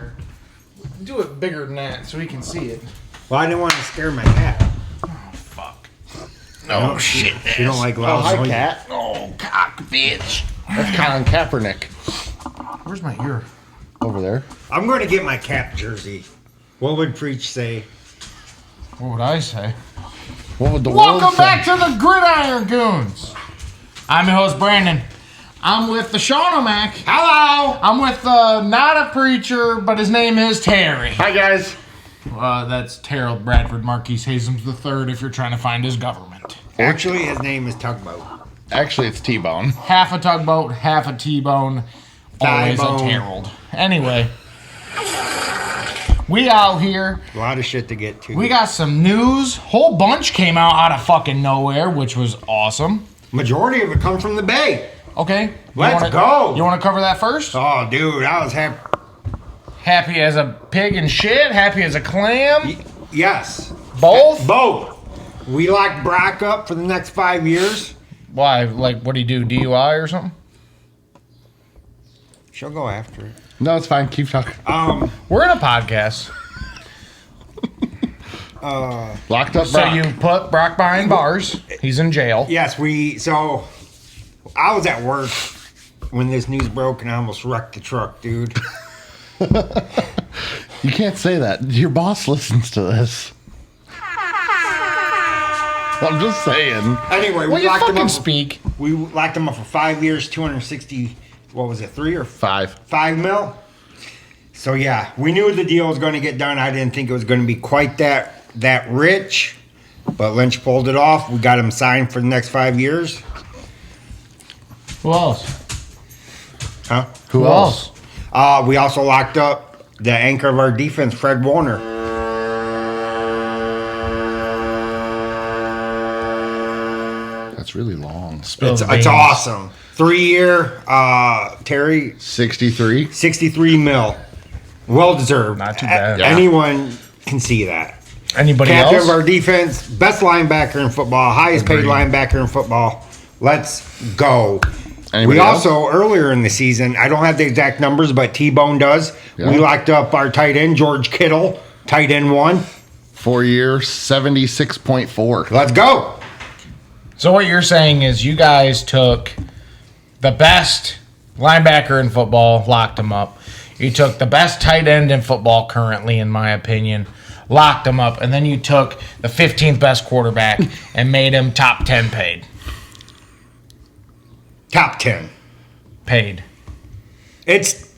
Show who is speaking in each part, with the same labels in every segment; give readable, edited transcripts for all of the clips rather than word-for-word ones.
Speaker 1: motherfucker. Do it bigger than that so we can see it.
Speaker 2: Well, I didn't want to scare my cat.
Speaker 1: Oh, fuck.
Speaker 2: No,
Speaker 1: shit.
Speaker 2: She don't like loud
Speaker 3: Hi,
Speaker 2: noises.
Speaker 3: cat.
Speaker 1: Oh, cock, bitch.
Speaker 3: That's Colin Kaepernick
Speaker 1: Where's my ear?
Speaker 3: over there.
Speaker 2: I'm going to get my Cap jersey. What would Preach say?
Speaker 1: What would I say?
Speaker 3: What would the world
Speaker 1: Welcome
Speaker 3: say?
Speaker 1: back to the Gridiron Goons. I'm your host, Brandon. I'm with the Sean O'Mac.
Speaker 2: Hello!
Speaker 1: I'm with not a preacher, but his name is Terry.
Speaker 3: Hi, guys.
Speaker 1: That's Terrell Bradford Marquise Hasums III if you're trying to find his government.
Speaker 2: Actually, his name is Tugboat.
Speaker 3: Actually, it's T-Bone.
Speaker 1: Half a tugboat, half a T-bone, always a
Speaker 2: Thigh-bone.
Speaker 1: Terrell. Anyway, we out here.
Speaker 2: A lot of shit to get to.
Speaker 1: We got some news. Whole bunch came out of fucking nowhere, which was awesome.
Speaker 2: Majority of it comes from the Bay.
Speaker 1: Okay.
Speaker 2: Let's go.
Speaker 1: You want to cover that first?
Speaker 2: Oh, dude, I was happy.
Speaker 1: Happy as a pig and shit? Happy as a clam?
Speaker 2: Yes.
Speaker 1: Both?
Speaker 2: Both. We locked Brock up for the next 5 years.
Speaker 1: Why? Like, what do you do? DUI or something?
Speaker 2: She'll go after it.
Speaker 3: No, it's fine. Keep talking.
Speaker 1: We're in a podcast.
Speaker 3: Locked up
Speaker 1: So
Speaker 3: Brock.
Speaker 1: you put Brock behind bars. He's in jail.
Speaker 2: Yes, so I was at work when this news broke and I almost wrecked the truck, dude.
Speaker 3: You can't say that. Your boss listens to this. I'm just saying.
Speaker 2: Anyway,
Speaker 1: Well,
Speaker 2: we
Speaker 1: you
Speaker 2: locked him
Speaker 1: fucking
Speaker 2: up.
Speaker 1: speak.
Speaker 2: We locked him up for 5 years, 260. What was it, 3 or
Speaker 3: 5.
Speaker 2: 5 mil? So yeah, we knew the deal was going to get done. I didn't think it was going to be quite that rich, but Lynch pulled it off. We got him signed for the next 5 years.
Speaker 1: Who else?
Speaker 2: Huh?
Speaker 3: Who else?
Speaker 2: We also locked up the anchor of our defense, Fred Warner.
Speaker 3: That's really long.
Speaker 2: It's awesome. 3 year, Terry,
Speaker 3: 63.
Speaker 2: 63 mil. Well deserved.
Speaker 1: Not too bad.
Speaker 3: Yeah.
Speaker 2: Anyone can see that.
Speaker 1: Anybody
Speaker 2: Captain
Speaker 1: else?
Speaker 2: of our defense, best linebacker in football, highest paid
Speaker 1: Agreed.
Speaker 2: linebacker in football. Let's go.
Speaker 3: Anybody
Speaker 2: we
Speaker 3: else?
Speaker 2: also, earlier in the season, I don't have the exact numbers, but T-Bone does.
Speaker 3: Yeah.
Speaker 2: We locked up our tight end, George Kittle, tight end 1.
Speaker 3: 4 year, 76.4.
Speaker 2: Let's go.
Speaker 1: So what you're saying is you guys took the best linebacker in football, locked him up. You took the best tight end in football currently, in my opinion, locked him up, and then you took the 15th best quarterback and made him top 10
Speaker 2: Top 10.
Speaker 1: paid.
Speaker 2: It's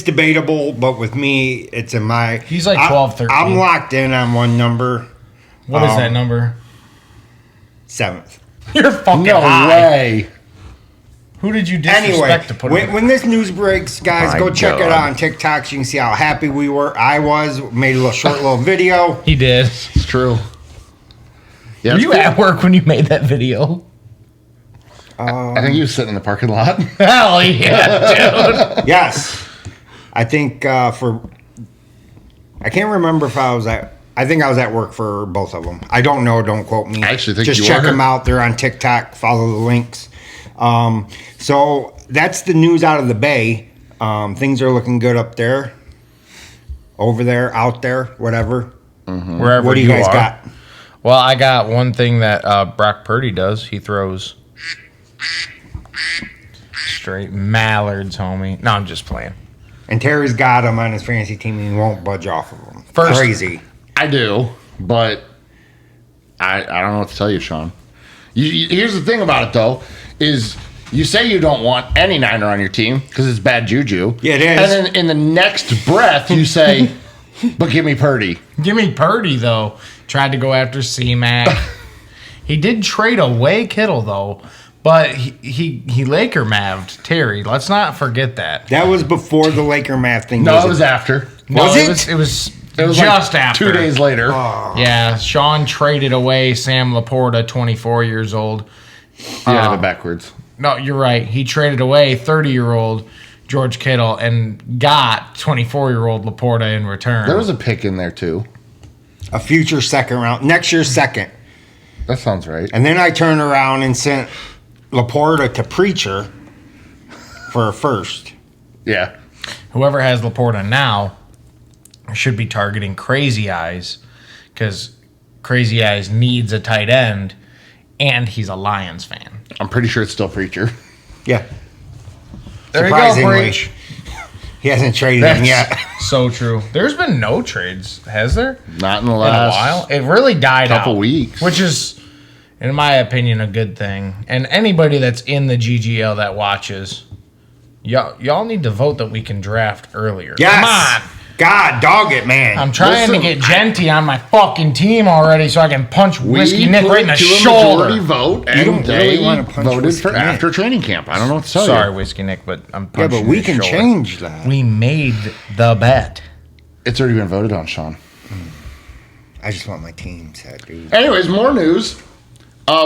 Speaker 2: debatable, but with me, it's in my...
Speaker 1: He's like 12, 13.
Speaker 2: I'm locked in on one number.
Speaker 1: What is that number?
Speaker 2: 7th.
Speaker 1: You're fucking
Speaker 3: No
Speaker 1: high.
Speaker 3: way.
Speaker 1: Who did you disrespect
Speaker 2: Anyway,
Speaker 1: to put
Speaker 2: when this news breaks, guys,
Speaker 3: My
Speaker 2: go check it
Speaker 3: God.
Speaker 2: out on TikTok so you can see how happy we were. I was. Made a little short little video.
Speaker 1: He did.
Speaker 3: It's true. Yeah,
Speaker 1: Were
Speaker 3: it's
Speaker 1: you
Speaker 3: cool.
Speaker 1: at work when you made that video?
Speaker 3: I think he was sitting in the parking lot.
Speaker 1: Hell yeah, dude.
Speaker 2: Yes. I think I can't remember if I was at... I think I was at work for both of them. I don't know. Don't quote me.
Speaker 3: I actually think
Speaker 2: Just
Speaker 3: you
Speaker 2: check
Speaker 3: were.
Speaker 2: them out. They're on TikTok. Follow the links. So that's the news out of the Bay. Things are looking good up there. Over there, out there, whatever.
Speaker 1: Wherever
Speaker 2: What do you guys
Speaker 1: are.
Speaker 2: got?
Speaker 1: Well, I got one thing that Brock Purdy does. He throws straight mallards, homie. No, I'm just playing.
Speaker 2: And Terry's got him on his fantasy team and he won't budge off of him.
Speaker 1: First-
Speaker 2: Crazy.
Speaker 3: I do, but I don't know what to tell you, Sean. Here's the thing about it, though, is you say you don't want any Niner on your team because it's bad juju.
Speaker 2: Yeah, it is.
Speaker 3: And then in the next breath, you say, but give me Purdy.
Speaker 1: Give me Purdy, though. Tried to go after C-Mac. He did trade away Kittle, though. But he Laker maved Terry. Let's not forget that.
Speaker 2: That was before the Laker math thing.
Speaker 3: No, it was after.
Speaker 1: No,
Speaker 2: Was
Speaker 1: it was
Speaker 3: It was
Speaker 1: just
Speaker 3: like
Speaker 1: after.
Speaker 3: 2 days later.
Speaker 1: Yeah, Sean traded away Sam Laporta, 24 years old.
Speaker 3: You have it backwards.
Speaker 1: No, you're right. He traded away 30-year-old George Kittle and got 24-year-old Laporta in return.
Speaker 3: There was a pick in there, too.
Speaker 2: A future second round. Next year's second.
Speaker 3: That sounds right.
Speaker 2: And then I turned around and sent Laporta to Preacher for a first.
Speaker 3: Yeah.
Speaker 1: Whoever has Laporta now should be targeting Crazy Eyes because Crazy Eyes needs a tight end, and he's a Lions fan.
Speaker 3: I'm pretty sure it's still Preacher.
Speaker 2: Yeah.
Speaker 1: There you go,
Speaker 2: Surprisingly.
Speaker 1: Preach.
Speaker 2: He hasn't traded him yet.
Speaker 1: So true. There's been no trades, has there?
Speaker 3: Not in the
Speaker 1: In a
Speaker 3: last
Speaker 1: while. It really died
Speaker 3: couple
Speaker 1: out,
Speaker 3: weeks.
Speaker 1: which is, in my opinion, a good thing. And anybody that's in the GGL that watches, y'all need to vote that we can draft earlier.
Speaker 2: Yes.
Speaker 1: Come on.
Speaker 2: God, dog it, man.
Speaker 1: I'm trying
Speaker 3: Listen,
Speaker 1: to get Genty on my fucking team already so I can punch Whiskey Nick
Speaker 3: put
Speaker 1: right in the
Speaker 3: it to a
Speaker 1: shoulder.
Speaker 3: majority vote,
Speaker 2: You don't
Speaker 3: and
Speaker 2: really
Speaker 3: they
Speaker 2: wanna punch
Speaker 3: voted
Speaker 2: Whiskey
Speaker 3: for
Speaker 2: Nick.
Speaker 3: after training camp. I don't know what to tell
Speaker 1: Sorry,
Speaker 3: you.
Speaker 1: Whiskey Nick, but I'm
Speaker 2: Yeah,
Speaker 1: punching
Speaker 2: but we
Speaker 1: his
Speaker 2: can
Speaker 1: shoulder.
Speaker 2: change that.
Speaker 1: We made the bet.
Speaker 3: It's already been voted on, Sean.
Speaker 2: I just want my team set, dude.
Speaker 3: Anyways, more news.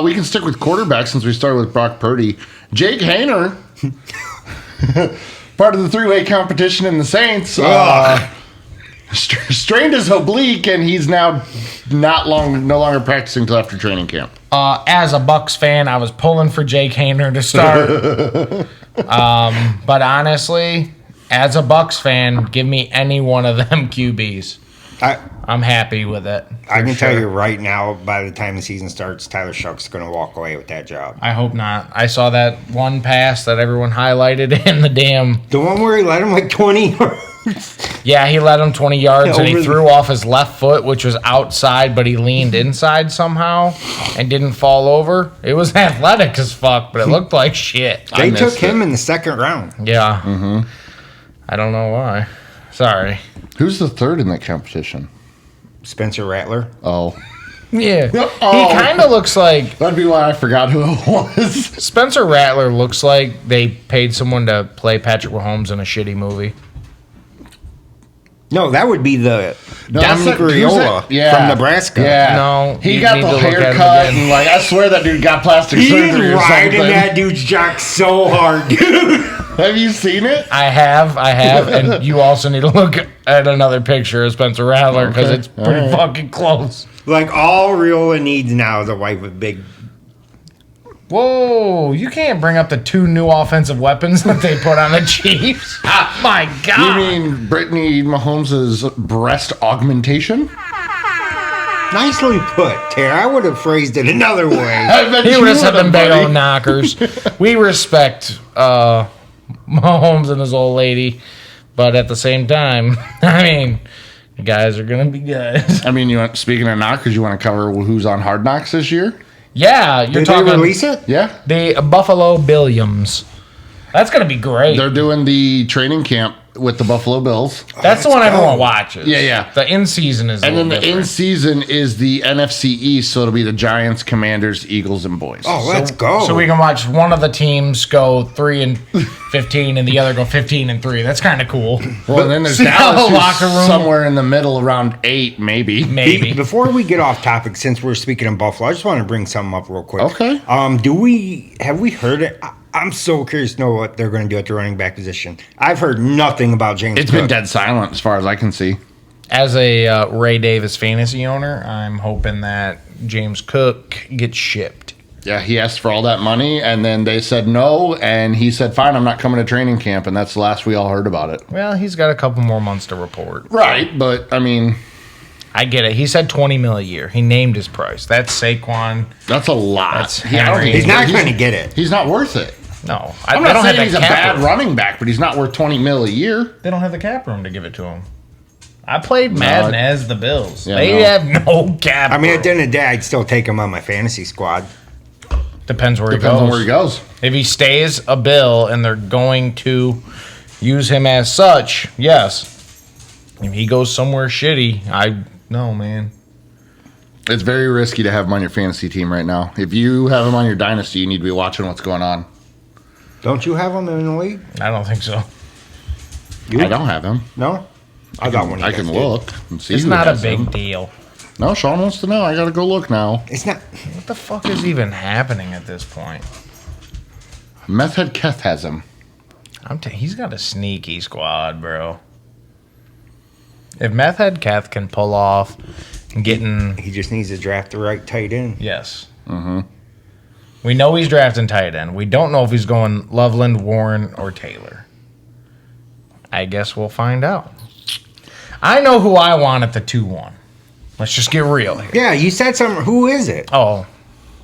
Speaker 3: We can stick with quarterback since we started with Brock Purdy. Jake Hayner, part of the three-way competition in the Saints, strained his oblique, and he's now no longer practicing until after training camp.
Speaker 1: As a Bucks fan, I was pulling for Jake Hayner to start. But honestly, as a Bucks fan, give me any one of them QBs. I'm happy with it.
Speaker 2: I can
Speaker 1: for
Speaker 2: tell
Speaker 1: sure.
Speaker 2: you right now, by the time the season starts, Tyler Shuck's going to walk away with that job.
Speaker 1: I hope not. I saw that one pass that everyone highlighted in the damn.
Speaker 2: The one where he let him like 20
Speaker 1: Yeah, he led him 20 yards and he
Speaker 2: Over the-
Speaker 1: threw off his left foot, which was outside, but he leaned inside somehow and didn't fall over. It was athletic as fuck, but it looked like shit.
Speaker 2: They took
Speaker 3: missed
Speaker 2: him in the second round.
Speaker 1: Yeah. Mm-hmm. I don't know why. Sorry.
Speaker 3: Who's the third in that competition?
Speaker 2: Spencer Rattler.
Speaker 3: Oh,
Speaker 1: Yeah.
Speaker 3: Oh.
Speaker 1: He kind of looks like
Speaker 3: that'd be why I forgot who it was.
Speaker 1: Spencer Rattler looks like they paid someone to play Patrick Mahomes in a shitty movie.
Speaker 2: No, that would be the
Speaker 3: No, that's
Speaker 2: Dominic
Speaker 3: who's
Speaker 2: Riola
Speaker 3: that?
Speaker 2: from Nebraska.
Speaker 3: Yeah.
Speaker 1: No,
Speaker 3: he
Speaker 1: you
Speaker 3: got
Speaker 1: need
Speaker 3: the
Speaker 1: to look at him
Speaker 3: haircut
Speaker 1: again.
Speaker 3: and like I swear that dude got plastic
Speaker 2: He's
Speaker 3: surgery or
Speaker 2: riding
Speaker 3: something.
Speaker 2: that dude's jock so hard, dude.
Speaker 3: Have you seen it?
Speaker 1: I have, and you also need to look at another picture of Spencer Rattler because
Speaker 3: Okay.
Speaker 1: it's pretty
Speaker 3: All right.
Speaker 1: fucking close.
Speaker 2: Like all Riola needs now is a wife with big.
Speaker 1: Whoa, you can't bring up the two new offensive weapons that they put on the Chiefs. Oh, my
Speaker 3: You
Speaker 1: God.
Speaker 3: mean Brittany Mahomes' breast augmentation?
Speaker 2: Nicely put, Tara. I would have phrased it another way.
Speaker 3: I bet
Speaker 1: He
Speaker 3: you
Speaker 1: would have said them big
Speaker 3: buddy.
Speaker 1: old knockers. We respect Mahomes and his old lady, but at the same time, I mean, guys are going to be guys.
Speaker 3: I mean, speaking of knockers, you want to cover who's on Hard Knocks this year?
Speaker 1: Yeah, you're
Speaker 2: Did
Speaker 1: talking
Speaker 2: they release it?
Speaker 3: Yeah.
Speaker 1: the Buffalo Billions. That's going to be great.
Speaker 3: They're doing the training camp with the Buffalo Bills.
Speaker 1: That's the
Speaker 2: let's
Speaker 1: one
Speaker 2: go.
Speaker 1: everyone watches.
Speaker 3: Yeah, yeah.
Speaker 1: The in-season is
Speaker 3: And
Speaker 1: a
Speaker 3: then
Speaker 1: little
Speaker 3: the
Speaker 1: different.
Speaker 3: in-season is the NFC East, so it'll be the Giants, Commanders, Eagles, and Boys.
Speaker 2: Oh, let's go.
Speaker 1: So we can watch one of the teams go 3-15 and the other go 15-3. That's kind of cool.
Speaker 3: Well, and then there's
Speaker 1: See how
Speaker 3: Dallas,
Speaker 1: the locker
Speaker 3: who's
Speaker 1: room-
Speaker 3: somewhere in the middle, around 8, maybe.
Speaker 1: Maybe.
Speaker 2: Before we get off topic, since we're speaking of Buffalo, I just want to bring something up real quick.
Speaker 3: Okay.
Speaker 2: Have we heard it? I'm so curious to know what they're going to do at the running back position. I've heard nothing about James.
Speaker 3: It's
Speaker 2: Cook.
Speaker 3: been dead silent as far as I can see.
Speaker 1: As a Ray Davis fantasy owner, I'm hoping that James Cook gets shipped.
Speaker 3: Yeah, he asked for all that money, and then they said no, and he said, fine, I'm not coming to training camp, and that's the last we all heard about it.
Speaker 1: Well, he's got a couple more months to report.
Speaker 3: Right, but, I mean,
Speaker 1: I get it. He said $20 million a year. He named his price. That's Saquon.
Speaker 3: that's a lot.
Speaker 1: That's
Speaker 3: I don't
Speaker 1: Henry.
Speaker 3: think
Speaker 2: He's not going to get it.
Speaker 3: He's not worth it.
Speaker 1: No,
Speaker 3: I'm
Speaker 1: I
Speaker 3: not
Speaker 1: don't have
Speaker 3: saying
Speaker 1: the
Speaker 3: he's a
Speaker 1: cap
Speaker 3: bad
Speaker 1: room.
Speaker 3: running back, but he's not worth $20 million a year.
Speaker 1: They don't have the cap room to give it to him. I played Madden
Speaker 3: I-
Speaker 1: as the Bills.
Speaker 3: Yeah,
Speaker 1: they
Speaker 3: no.
Speaker 1: have no cap
Speaker 2: I mean,
Speaker 1: room.
Speaker 2: at the end of the day, I'd still take him on my fantasy squad.
Speaker 1: Depends where
Speaker 3: Depends
Speaker 1: he goes.
Speaker 3: on where he goes.
Speaker 1: If he stays a Bill and they're going to use him as such, yes. If he goes somewhere shitty, no, man.
Speaker 3: It's very risky to have him on your fantasy team right now. If you have him on your dynasty, you need to be watching what's going on.
Speaker 2: Don't you have him in the league?
Speaker 1: I don't think so.
Speaker 2: You?
Speaker 3: I don't have him.
Speaker 2: No? I got one.
Speaker 3: I can look and see.
Speaker 1: It's
Speaker 3: who
Speaker 1: not a
Speaker 3: has
Speaker 1: big
Speaker 3: him.
Speaker 1: deal.
Speaker 3: No, Sean wants to know. I got to go look now.
Speaker 2: It's not.
Speaker 1: What the fuck is even happening at this point?
Speaker 3: Meth Head Keth has him.
Speaker 1: He's got a sneaky squad, bro. If Meth Head Keth can pull off getting...
Speaker 2: He just needs to draft the right tight end.
Speaker 1: Yes. Mm-hmm. We know he's drafting tight end. We don't know if he's going Loveland, Warren, or Taylor. I guess we'll find out. I know who I want at the 2-1. Let's just get real here.
Speaker 2: Yeah, you said something. Who is it?
Speaker 1: Oh,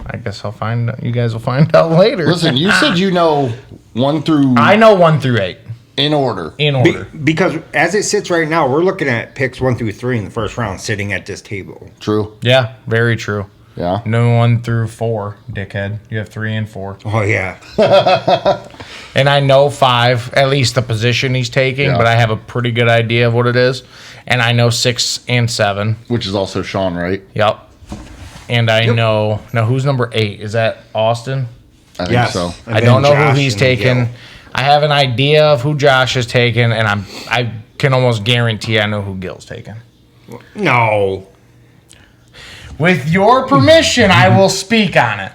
Speaker 1: I guess you guys will find out later.
Speaker 3: Listen, you said you know 1 through
Speaker 1: I know 1 through 8
Speaker 3: in order.
Speaker 1: in order.
Speaker 2: Because as it sits right now, we're looking at picks 1 through 3 in the first round sitting at this table.
Speaker 3: True.
Speaker 1: Yeah, very true.
Speaker 3: Yeah.
Speaker 1: No 1 through 4, dickhead. You have 3 and 4.
Speaker 2: Oh, yeah.
Speaker 1: And I know 5, at least the position he's taking,
Speaker 3: Yeah.
Speaker 1: but I have a pretty good idea of what it is. And I know 6 and 7.
Speaker 3: Which is also Sean, right?
Speaker 1: Yep. And I know now who's number 8? Is that Austin?
Speaker 3: I think
Speaker 2: Yes.
Speaker 3: so.
Speaker 2: And
Speaker 1: I
Speaker 2: then
Speaker 1: don't know
Speaker 2: Josh
Speaker 1: who he's
Speaker 2: and
Speaker 1: taken.
Speaker 2: Gil.
Speaker 1: I have an idea of who Josh has taken, and I can almost guarantee I know who Gil's taken.
Speaker 2: No.
Speaker 1: With your permission, I will speak on it.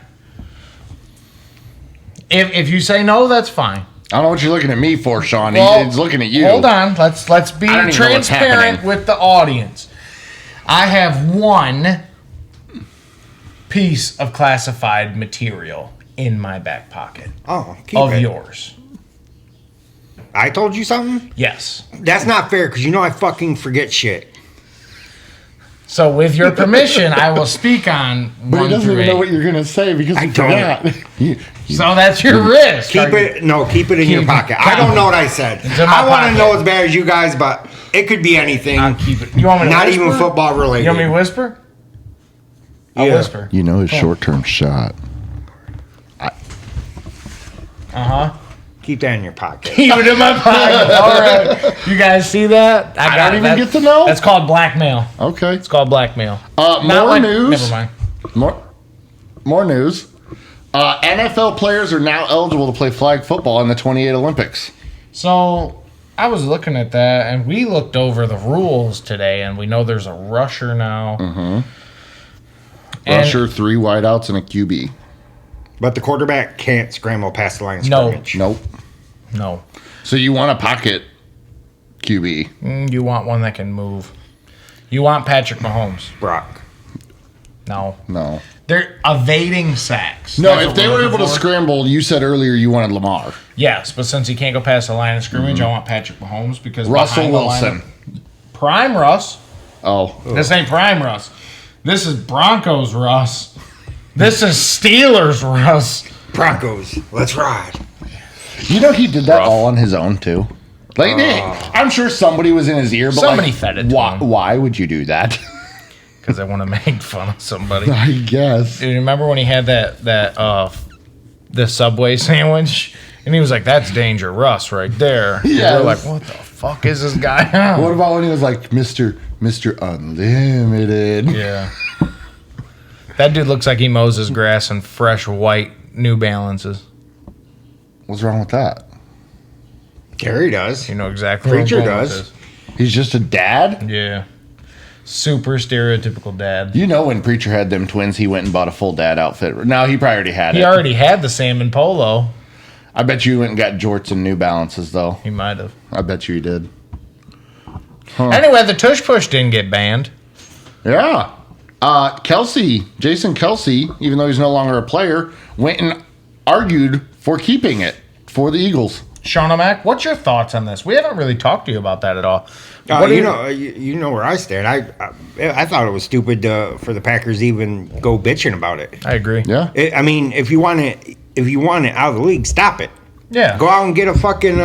Speaker 1: If you say no, that's fine.
Speaker 3: I don't know what you're looking at me for, Sean.
Speaker 1: Well,
Speaker 3: He's looking at you.
Speaker 1: Hold on. Let's be
Speaker 3: I don't even know what's
Speaker 1: transparent
Speaker 3: happening.
Speaker 1: with the audience. I have 1 piece of classified material in my back pocket
Speaker 2: Oh, keep
Speaker 1: of
Speaker 2: it.
Speaker 1: yours.
Speaker 2: I told you something?
Speaker 1: Yes.
Speaker 2: That's not fair because you know I fucking forget shit.
Speaker 1: So, with your permission, I will speak on
Speaker 3: But he
Speaker 1: 1
Speaker 3: doesn't
Speaker 1: through
Speaker 3: even know
Speaker 1: 8.
Speaker 3: what you're going to say because
Speaker 2: I
Speaker 3: he
Speaker 2: don't.
Speaker 3: forgot.
Speaker 1: So that's your risk.
Speaker 2: Keep it in your
Speaker 1: Keep-
Speaker 2: pocket. I don't know what I said.
Speaker 1: It's in my
Speaker 2: I want to
Speaker 1: pocket.
Speaker 2: know as bad as you guys, but it could be anything.
Speaker 1: I'll keep it. You want me to
Speaker 2: Not
Speaker 1: whisper?
Speaker 2: even football related.
Speaker 1: You want me to whisper? I'll
Speaker 2: Yeah.
Speaker 1: whisper.
Speaker 3: You know his short-term shot.
Speaker 2: Keep that in your pocket.
Speaker 1: Keep it in my pocket. All right. You guys see that?
Speaker 3: I
Speaker 1: got
Speaker 3: don't
Speaker 1: it.
Speaker 3: even get to know.
Speaker 1: That's called blackmail.
Speaker 3: Okay.
Speaker 1: It's called blackmail.
Speaker 3: More
Speaker 1: like-
Speaker 3: news.
Speaker 1: Never mind.
Speaker 3: More news. NFL players are now eligible to play flag football in the 28 Olympics.
Speaker 1: So I was looking at that, and we looked over the rules today, and we know there's a rusher now. And-
Speaker 3: Rusher, 3 wideouts, and a QB.
Speaker 2: But the quarterback can't scramble past the line of
Speaker 1: No.
Speaker 2: scrimmage.
Speaker 3: Nope.
Speaker 1: No.
Speaker 3: So you want a pocket QB.
Speaker 1: You want one that can move. You want Patrick Mahomes.
Speaker 2: Brock.
Speaker 1: No.
Speaker 3: No.
Speaker 1: They're evading sacks.
Speaker 3: No,
Speaker 1: That's
Speaker 3: if
Speaker 1: what
Speaker 3: they
Speaker 1: we're
Speaker 3: were
Speaker 1: looking
Speaker 3: able to
Speaker 1: for.
Speaker 3: scramble, you said earlier you wanted Lamar.
Speaker 1: Yes, but since he can't go past the line of scrimmage, I want Patrick Mahomes because
Speaker 3: Russell
Speaker 1: behind the line
Speaker 3: Wilson.
Speaker 1: of- Prime Russ.
Speaker 3: Oh.
Speaker 1: This ain't Prime Russ. This is Broncos Russ. This is Steelers Russ.
Speaker 2: Broncos. Let's ride.
Speaker 3: You know he did that all on his own, too. Like, I'm sure somebody was in his ear, but
Speaker 1: Somebody
Speaker 3: like,
Speaker 1: fed it to
Speaker 3: why,
Speaker 1: him.
Speaker 3: why would you do that?
Speaker 1: Because I want to make fun of somebody.
Speaker 3: I guess.
Speaker 1: Do you remember when he had the Subway sandwich? And he was like, "That's Danger Russ right there." And
Speaker 3: Yes.
Speaker 1: we're like, "What the fuck is this guy?"
Speaker 3: What about when he was like, Mr. Unlimited?
Speaker 1: Yeah. That dude looks like he mows his grass in fresh white New Balances.
Speaker 3: What's wrong with that?
Speaker 2: Gary does.
Speaker 1: You know exactly
Speaker 2: Preacher
Speaker 1: what I'm going with
Speaker 2: does.
Speaker 3: He's just a dad?
Speaker 1: this. Yeah. Super stereotypical dad.
Speaker 3: You know when Preacher had them twins, he went and bought a full dad outfit. No, he probably already had
Speaker 1: He
Speaker 3: it.
Speaker 1: already had the salmon polo.
Speaker 3: I bet you went and got jorts and New Balances, though.
Speaker 1: He might have.
Speaker 3: I bet you he did.
Speaker 1: Anyway, the tush push didn't get banned.
Speaker 3: Yeah. Jason Kelsey, even though he's no longer a player, went and argued for keeping it for the Eagles.
Speaker 1: Sean O'Mac, what's your thoughts on this? We haven't really talked to you about that at all. What do
Speaker 2: You know where I stand. I thought it was stupid for the Packers to even go bitching about it.
Speaker 1: I agree.
Speaker 3: Yeah.
Speaker 2: I mean, if you want it out of the league, stop it.
Speaker 1: Yeah.
Speaker 2: Go out and get a fucking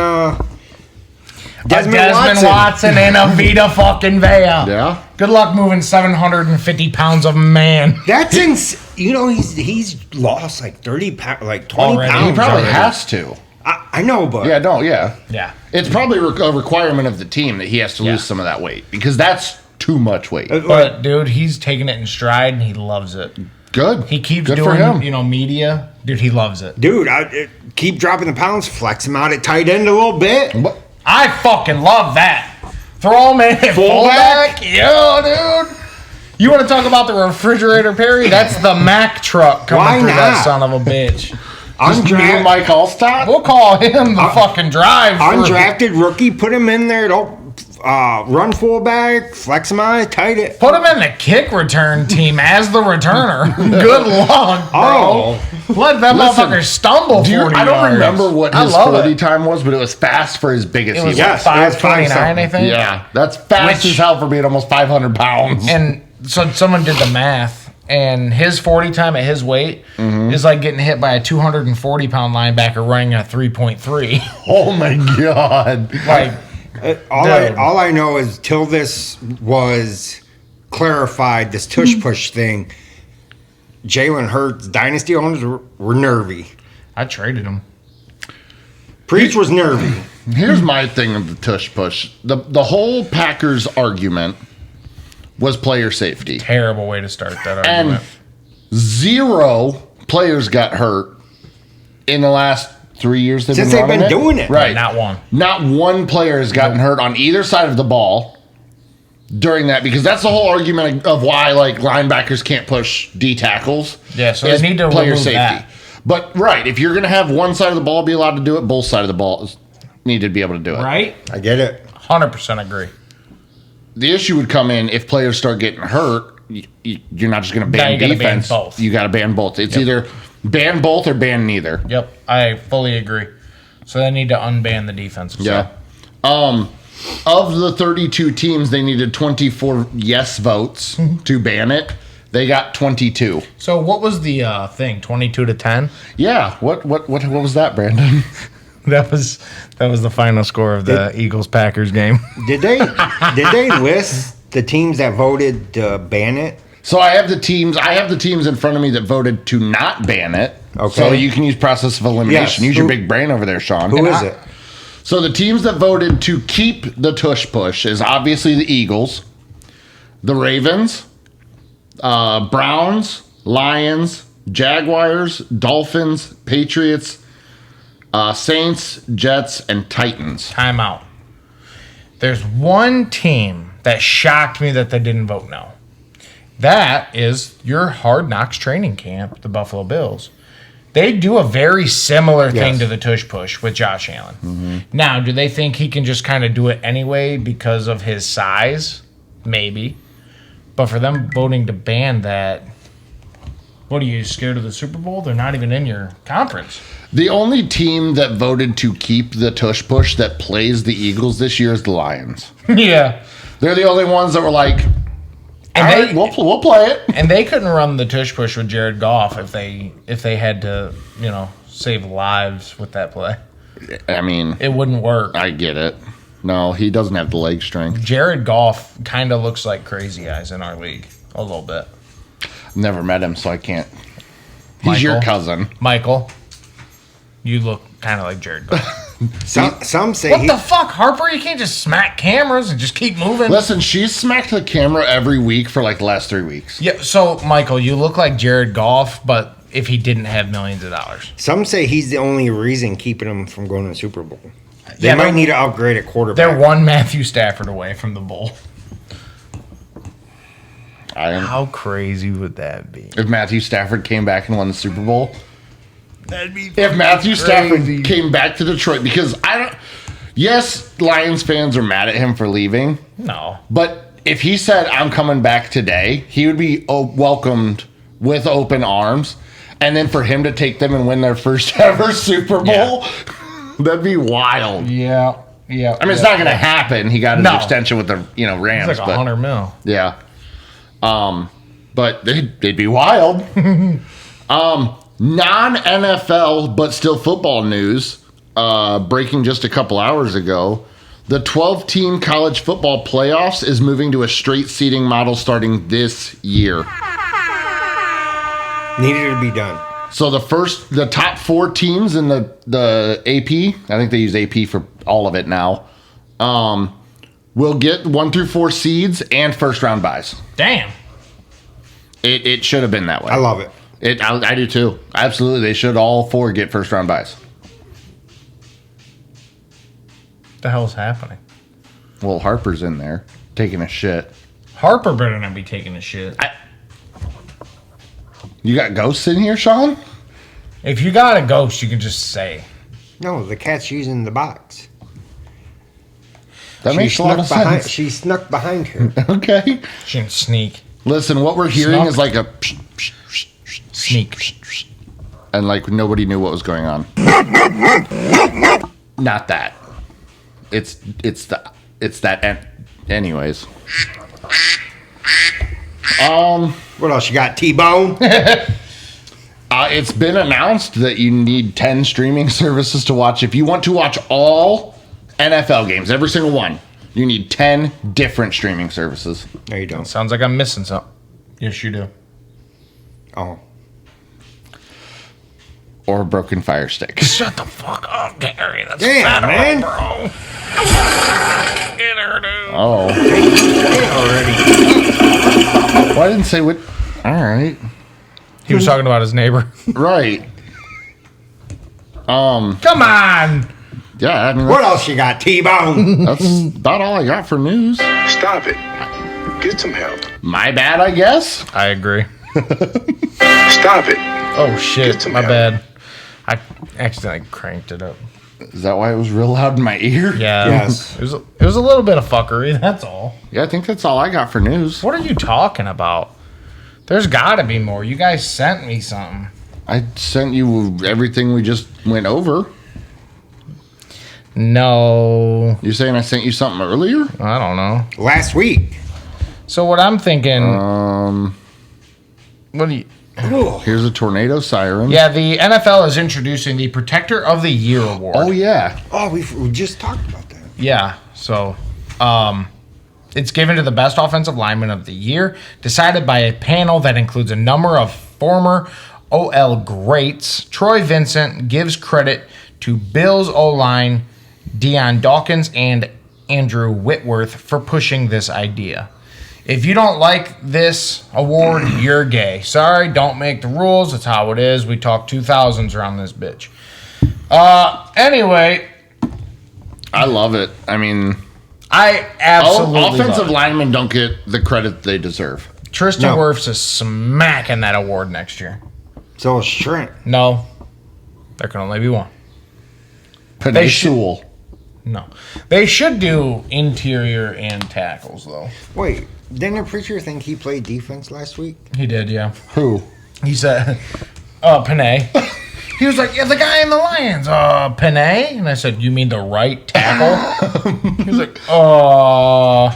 Speaker 1: Desmond Watson and a Vita fucking Vea.
Speaker 3: Yeah.
Speaker 1: Good luck moving 750 pounds of man.
Speaker 2: That's he's lost like 30 pounds, like 20
Speaker 1: Already.
Speaker 2: pounds.
Speaker 3: He probably
Speaker 2: already.
Speaker 3: has to.
Speaker 2: I know, but
Speaker 3: Yeah.
Speaker 1: Yeah.
Speaker 3: It's probably a requirement of the team that he has to lose some of that weight because that's too much weight.
Speaker 1: But dude, he's taking it in stride and he loves it.
Speaker 3: Good.
Speaker 1: He keeps
Speaker 3: Good for him.
Speaker 1: doing, media. Dude, he loves it.
Speaker 2: dude, keep dropping the pounds, flex him out at tight end a little bit.
Speaker 3: But
Speaker 1: I fucking love that. Throw him in at fullback. Yeah, dude. You want to talk about the refrigerator, Perry? That's the Mack truck coming
Speaker 2: Why
Speaker 1: through that
Speaker 2: not?
Speaker 1: son of a bitch.
Speaker 3: me and Mike Allstott?
Speaker 1: We'll call him the fucking drive.
Speaker 2: Undrafted rookie, put him in there. Don't run fullback, flex him out, tight it.
Speaker 1: Put him in the kick return team as the returner. Good luck, bro.
Speaker 2: Oh.
Speaker 1: Let that
Speaker 3: Listen,
Speaker 1: motherfucker stumble 40
Speaker 3: I don't
Speaker 1: yards.
Speaker 3: remember what
Speaker 1: I
Speaker 3: his
Speaker 1: love
Speaker 3: 40
Speaker 1: it.
Speaker 3: time was, but it was fast for as big as
Speaker 1: It
Speaker 3: he
Speaker 1: was
Speaker 3: was.
Speaker 2: Yes,
Speaker 1: like
Speaker 2: it was
Speaker 1: 529, I think.
Speaker 3: Yeah, that's fast
Speaker 1: Which-
Speaker 3: as hell for being almost 500 pounds.
Speaker 1: And so someone did the math, and his 40 time at his weight
Speaker 3: Mm-hmm.
Speaker 1: is like getting hit by a 240-pound linebacker running a 3.3.
Speaker 3: Oh my god!
Speaker 1: Like,
Speaker 2: All I know is till this was clarified, this tush push thing, Jalen Hurts dynasty owners were nervy.
Speaker 1: I traded him.
Speaker 2: Preach was nervy.
Speaker 3: Here's my thing of the tush push. The whole Packers argument was player safety,
Speaker 1: Terrible way to start that
Speaker 3: and
Speaker 1: argument.
Speaker 3: 0 players got hurt in the last 3 years they've
Speaker 2: Since
Speaker 3: been
Speaker 2: they've
Speaker 3: running
Speaker 2: been doing it.
Speaker 3: Right,
Speaker 1: Not one.
Speaker 3: Not one player has gotten hurt on either side of the ball during that, because that's the whole argument of why like linebackers can't push D tackles.
Speaker 1: Yeah, so they
Speaker 3: is
Speaker 1: need to remove that.
Speaker 3: But right, if you're gonna have one side of the ball be allowed to do it, both sides of the ball need to be able to do it.
Speaker 1: Right?
Speaker 2: I get it.
Speaker 1: 100% agree.
Speaker 3: The issue would come in if players start getting hurt. You're not just gonna
Speaker 1: Now
Speaker 3: ban
Speaker 1: you gotta ban
Speaker 3: defense.
Speaker 1: both.
Speaker 3: You got to ban both. It's either ban both or ban neither.
Speaker 1: Yep, I fully agree. So they need to unban the defensive
Speaker 3: Yeah.
Speaker 1: side.
Speaker 3: Of the 32 teams, they needed 24 yes votes to ban it. They got 22.
Speaker 1: So what was the thing? 22-10?
Speaker 3: Yeah. What was that, Brandon?
Speaker 1: That was the final score of the Eagles-Packers game.
Speaker 2: Did they list the teams that voted to ban it?
Speaker 3: So I have the teams in front of me that voted to not ban it.
Speaker 2: Okay.
Speaker 3: So you can use process of elimination.
Speaker 2: Yes.
Speaker 3: Use your
Speaker 2: Who-
Speaker 3: big brain over there, Sean.
Speaker 2: Who is it?
Speaker 3: So the teams that voted to keep the tush push is obviously the Eagles, the Ravens, Browns, Lions, Jaguars, Dolphins, Patriots, Saints, Jets, and Titans.
Speaker 1: Timeout. There's one team that shocked me that they didn't vote no. That is your Hard Knocks training camp, the Buffalo Bills. They do a very similar thing
Speaker 2: Yes.
Speaker 1: to the tush push with Josh Allen. Now, do they think he can just kind of do it anyway because of his size? Maybe. But for them voting to ban that, what are you, scared of the Super Bowl? They're not even in your conference.
Speaker 3: The only team that voted to keep the tush push that plays the Eagles this year is the Lions.
Speaker 1: Yeah.
Speaker 3: They're the only ones that were like,
Speaker 1: And
Speaker 3: all
Speaker 1: they,
Speaker 3: right, we'll play it.
Speaker 1: And they couldn't run the tush push with Jared Goff if they had to, save lives with that play.
Speaker 3: I mean,
Speaker 1: It wouldn't work.
Speaker 3: I get it. No, he doesn't have the leg strength.
Speaker 1: Jared Goff kind of looks like Crazy Eyes in our league a little bit.
Speaker 3: Never met him, so I can't. He's your
Speaker 1: Michael?
Speaker 3: cousin.
Speaker 1: Michael, you look kind of like Jared Goff.
Speaker 2: Some say
Speaker 1: What the fuck, Harper? You can't just smack cameras and just keep moving.
Speaker 3: Listen, she's smacked the camera every week for like the last 3 weeks.
Speaker 1: Yeah. So Michael, you look like Jared Goff, but if he didn't have millions of dollars.
Speaker 2: some say he's the only reason keeping them from going to the Super Bowl. They
Speaker 1: Yeah,
Speaker 2: might
Speaker 1: they're-
Speaker 2: need to upgrade a quarterback.
Speaker 1: They're one Matthew Stafford away from the bowl. How crazy would that be?
Speaker 3: If Matthew Stafford came back and won the Super Bowl,
Speaker 1: That'd be
Speaker 3: if Matthew
Speaker 1: crazy.
Speaker 3: Stafford came back to Detroit, because I don't. Yes, Lions fans are mad at him for leaving,
Speaker 1: No.
Speaker 3: but if he said, "I'm coming back today," he would be welcomed with open arms. And then for him to take them and win their first ever Super Bowl, that'd be wild.
Speaker 1: Yeah. Yeah.
Speaker 3: I mean, it's not going to happen. He got his
Speaker 1: No.
Speaker 3: extension with the Rams,
Speaker 1: It's like
Speaker 3: but
Speaker 1: $100 million.
Speaker 3: yeah. But they'd be wild. Non-NFL, but still football news. Breaking just a couple hours ago, the 12-team college football playoffs is moving to a straight seeding model starting this year.
Speaker 2: Needed to be done.
Speaker 3: So the top 4 teams in the AP, I think they use AP for all of it now, will get 1 through 4 seeds and first round buys.
Speaker 1: Damn.
Speaker 3: It should have been that way.
Speaker 2: I love it.
Speaker 3: I do too. Absolutely, they should all 4 get first round buys.
Speaker 1: What the hell's happening?
Speaker 3: Well, Harper's in there taking a shit.
Speaker 1: Harper better not be taking a shit.
Speaker 3: You got ghosts in here, Sean?
Speaker 1: If you got a ghost, you can just say.
Speaker 2: No, the cat's using the box.
Speaker 3: That makes a lot of sense.
Speaker 2: She snuck behind her.
Speaker 3: Okay.
Speaker 1: She didn't sneak.
Speaker 3: Listen, what we're hearing
Speaker 1: Snuck.
Speaker 3: is like a
Speaker 1: Sneak.
Speaker 3: and like nobody knew what was going on. Not that. It's that. Anyways.
Speaker 2: What else you got, T-Bone?
Speaker 3: It's been announced that you need 10 streaming services to watch. If you want to watch all NFL games, every single one, you need 10 different streaming services.
Speaker 2: No, you don't.
Speaker 1: Sounds like I'm missing something. Yes, you do.
Speaker 2: Oh.
Speaker 3: Or a broken Fire Stick.
Speaker 1: Shut the fuck up, Gary. That's
Speaker 2: Damn,
Speaker 1: federal,
Speaker 2: man.
Speaker 1: bro. Get her, dude.
Speaker 3: Oh.
Speaker 2: Already.
Speaker 3: Well, I didn't say what. All right.
Speaker 1: He was talking about his neighbor.
Speaker 3: Right.
Speaker 1: Come on.
Speaker 3: Yeah, I mean,
Speaker 2: What else you got, T-Bone?
Speaker 3: that's about all I got for news.
Speaker 4: Stop it. Get some help.
Speaker 3: My bad, I guess.
Speaker 1: I agree.
Speaker 4: Stop it.
Speaker 1: Oh, shit.
Speaker 4: Get some
Speaker 1: My
Speaker 4: help.
Speaker 1: bad. I accidentally cranked it up.
Speaker 3: Is that why it was real loud in my ear?
Speaker 1: Yeah.
Speaker 2: Yes.
Speaker 1: It was a little bit of fuckery. That's all.
Speaker 3: Yeah, I think that's all I got for news.
Speaker 1: What are you talking about? There's got to be more. You guys sent me something.
Speaker 3: I sent you everything we just went over.
Speaker 1: No.
Speaker 3: You saying I sent you something earlier?
Speaker 1: I don't know.
Speaker 2: Last week.
Speaker 1: So what I'm thinking. What do you.
Speaker 3: Here's a tornado siren.
Speaker 1: Yeah, the NFL is introducing the Protector of the Year award.
Speaker 3: Oh, yeah.
Speaker 2: Oh, we just talked about that.
Speaker 1: Yeah, so it's given to the best offensive lineman of the year, decided by a panel that includes a number of former OL greats. Troy Vincent gives credit to Bills O-line Deion Dawkins and Andrew Whitworth for pushing this idea. If you don't like this award, you're gay. Sorry, don't make the rules. That's how it is. We talk 2000s around this bitch. Anyway,
Speaker 3: I love it. I mean,
Speaker 1: I absolutely
Speaker 3: offensive
Speaker 1: love it.
Speaker 3: linemen don't get the credit they deserve.
Speaker 1: Tristan
Speaker 2: No.
Speaker 1: Wirfs is smacking that award next year.
Speaker 2: So is Trent.
Speaker 1: No, there can only be one.
Speaker 3: Penei
Speaker 1: should-
Speaker 3: Sewell.
Speaker 1: No, they should do interior and tackles though.
Speaker 2: Wait, didn't the preacher think he played defense last week?
Speaker 1: He did, yeah.
Speaker 3: Who?
Speaker 1: He said, Panay. He was like, yeah, the guy in the Lions, Panay. And I said, you mean the right tackle? He was like,
Speaker 3: Oh.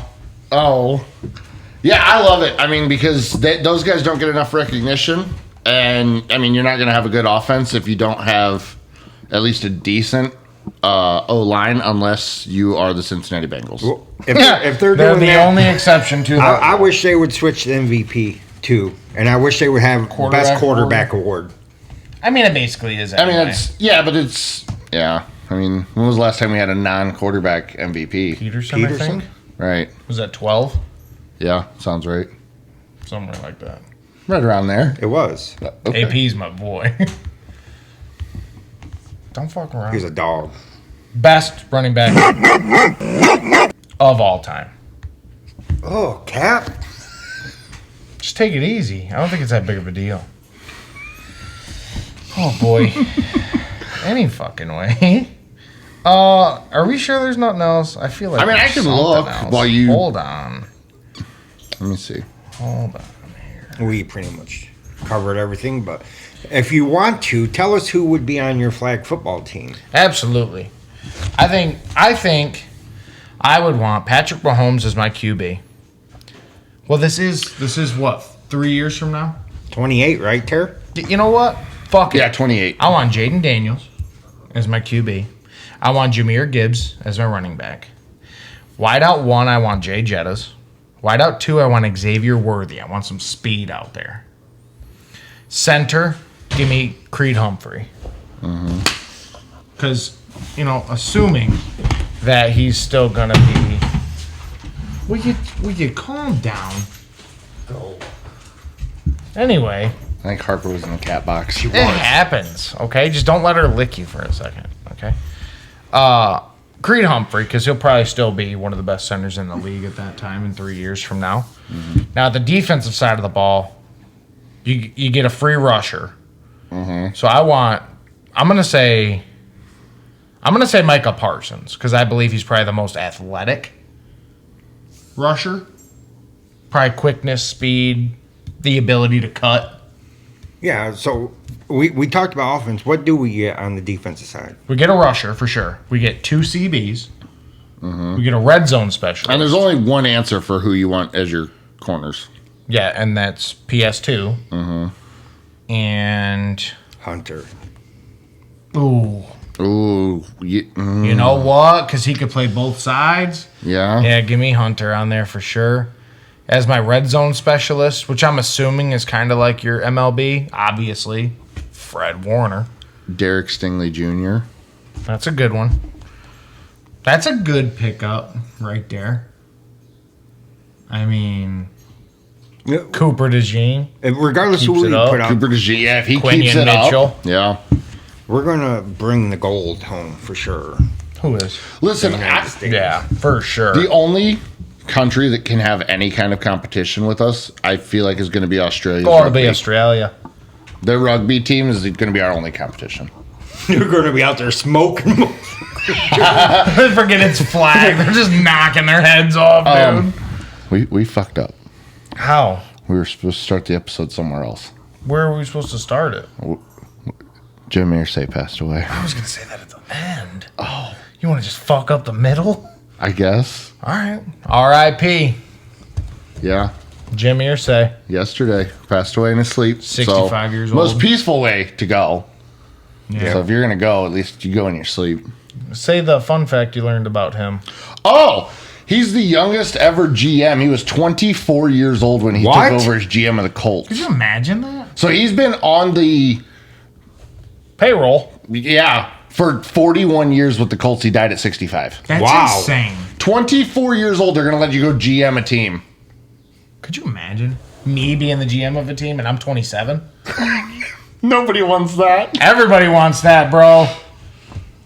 Speaker 3: Yeah, I love it. I mean, because those guys don't get enough recognition. And, I mean, you're not going to have a good offense if you don't have at least a decent O-line unless you are the Cincinnati Bengals.
Speaker 2: Well, if they're
Speaker 1: they're
Speaker 2: doing
Speaker 1: the
Speaker 2: that,
Speaker 1: only exception to that.
Speaker 2: I wish they would switch the MVP too, and I wish they would have best quarterback award.
Speaker 1: I mean, it basically is.
Speaker 3: I mean,
Speaker 1: anyway.
Speaker 3: I mean, when was the last time we had a non-quarterback MVP?
Speaker 1: Peterson, I
Speaker 2: Peterson?
Speaker 1: think.
Speaker 3: Right.
Speaker 1: Was that 12?
Speaker 3: Yeah, sounds right.
Speaker 1: Somewhere like that.
Speaker 3: Right around there.
Speaker 2: It was.
Speaker 3: Okay.
Speaker 1: AP's my boy. Don't fuck around.
Speaker 2: He's a dog.
Speaker 1: Best running back of all time.
Speaker 2: Oh, Cap.
Speaker 1: Just take it easy. I don't think it's that big of a deal. Oh boy. Any fucking way. Are we sure there's nothing else? I feel like
Speaker 3: I mean, I
Speaker 1: there's
Speaker 3: can
Speaker 1: something
Speaker 3: look
Speaker 1: else.
Speaker 3: while you-
Speaker 1: Hold on.
Speaker 3: Let me see.
Speaker 1: Hold on.
Speaker 2: We pretty much covered everything, but if you want to, tell us who would be on your flag football team.
Speaker 1: Absolutely. I think I would want Patrick Mahomes as my QB. Well, this is what, 3 years from now?
Speaker 2: 28, right, Ter?
Speaker 1: You know what? Fuck it.
Speaker 3: Yeah, 28.
Speaker 1: I want Jaden Daniels as my QB. I want Jahmyr Gibbs as my running back. Wideout 1, I want Jay Jettas. Wideout 2, I want Xavier Worthy. I want some speed out there. Center, give me Creed Humphrey. Because, assuming that he's still going to be... Will you calm down? Anyway...
Speaker 3: I think Harper was in the cat box.
Speaker 1: It happens, okay? Just don't let her lick you for a second, okay? Creed Humphrey, because he'll probably still be one of the best centers in the league at that time in 3 years from now. Now, the defensive side of the ball, you get a free rusher. So I'm gonna say Micah Parsons, because I believe he's probably the most athletic rusher. Probably quickness, speed, the ability to cut.
Speaker 2: Yeah, so we talked about offense. What do we get on the defensive side?
Speaker 1: We get a rusher for sure. We get 2 CBs. We get a red zone specialist.
Speaker 3: And there's only one answer for who you want as your corners.
Speaker 1: Yeah, and that's PS2. And
Speaker 2: Hunter.
Speaker 1: ooh,
Speaker 3: You
Speaker 1: you know what? Because he could play both sides.
Speaker 3: yeah.
Speaker 1: Yeah, give me Hunter on there for sure. As my red zone specialist, which I'm assuming is kind of like your MLB, obviously, Fred Warner.
Speaker 3: Derek Stingley Jr.
Speaker 1: That's a good one. That's a good pickup right there. I mean, Cooper DeJean.
Speaker 2: Regardless of
Speaker 1: Keeps
Speaker 2: who
Speaker 1: it
Speaker 2: we
Speaker 1: up.
Speaker 2: put out,
Speaker 3: Cooper DeJean. Yeah, if he
Speaker 1: Quinion
Speaker 3: keeps it
Speaker 1: Mitchell.
Speaker 3: up. Yeah.
Speaker 2: we're going to bring the gold home for sure.
Speaker 1: Who is?
Speaker 3: Listen,
Speaker 2: United States.
Speaker 1: Yeah, for sure.
Speaker 3: the only country that can have any kind of competition with us, I feel like, is going to be Australia.
Speaker 1: Or it'll be Australia.
Speaker 3: Their rugby team is going to be our only competition.
Speaker 2: You're going to be out there smoking.
Speaker 1: Forget it's flag. They're just knocking their heads off, dude.
Speaker 3: We fucked up.
Speaker 1: How?
Speaker 3: We were supposed to start the episode somewhere else.
Speaker 1: Where are we supposed to start it?
Speaker 3: Jim Irsay passed away.
Speaker 1: I was going to say that at the end. Oh. You want to just fuck up the middle?
Speaker 3: I guess.
Speaker 1: All right. R.I.P.
Speaker 3: Yeah.
Speaker 1: Jim Irsay.
Speaker 3: Yesterday. Passed away in his sleep.
Speaker 1: 65 years old.
Speaker 3: Most peaceful way to go.
Speaker 1: Yeah.
Speaker 3: So if you're going to go, at least you go in your sleep.
Speaker 1: Say the fun fact you learned about him.
Speaker 3: Oh, he's the youngest ever GM. He was 24 years old when he
Speaker 2: What?
Speaker 3: took over as GM of the Colts.
Speaker 1: Could you imagine that?
Speaker 3: So he's been on the,
Speaker 1: Payroll.
Speaker 3: for 41 years with the Colts. He died at 65.
Speaker 1: That's
Speaker 2: Wow.
Speaker 1: insane.
Speaker 3: 24 years old, they're going to let you go GM a team.
Speaker 1: Could you imagine me being the GM of a team and I'm 27?
Speaker 3: Nobody wants that.
Speaker 1: Everybody wants that, bro.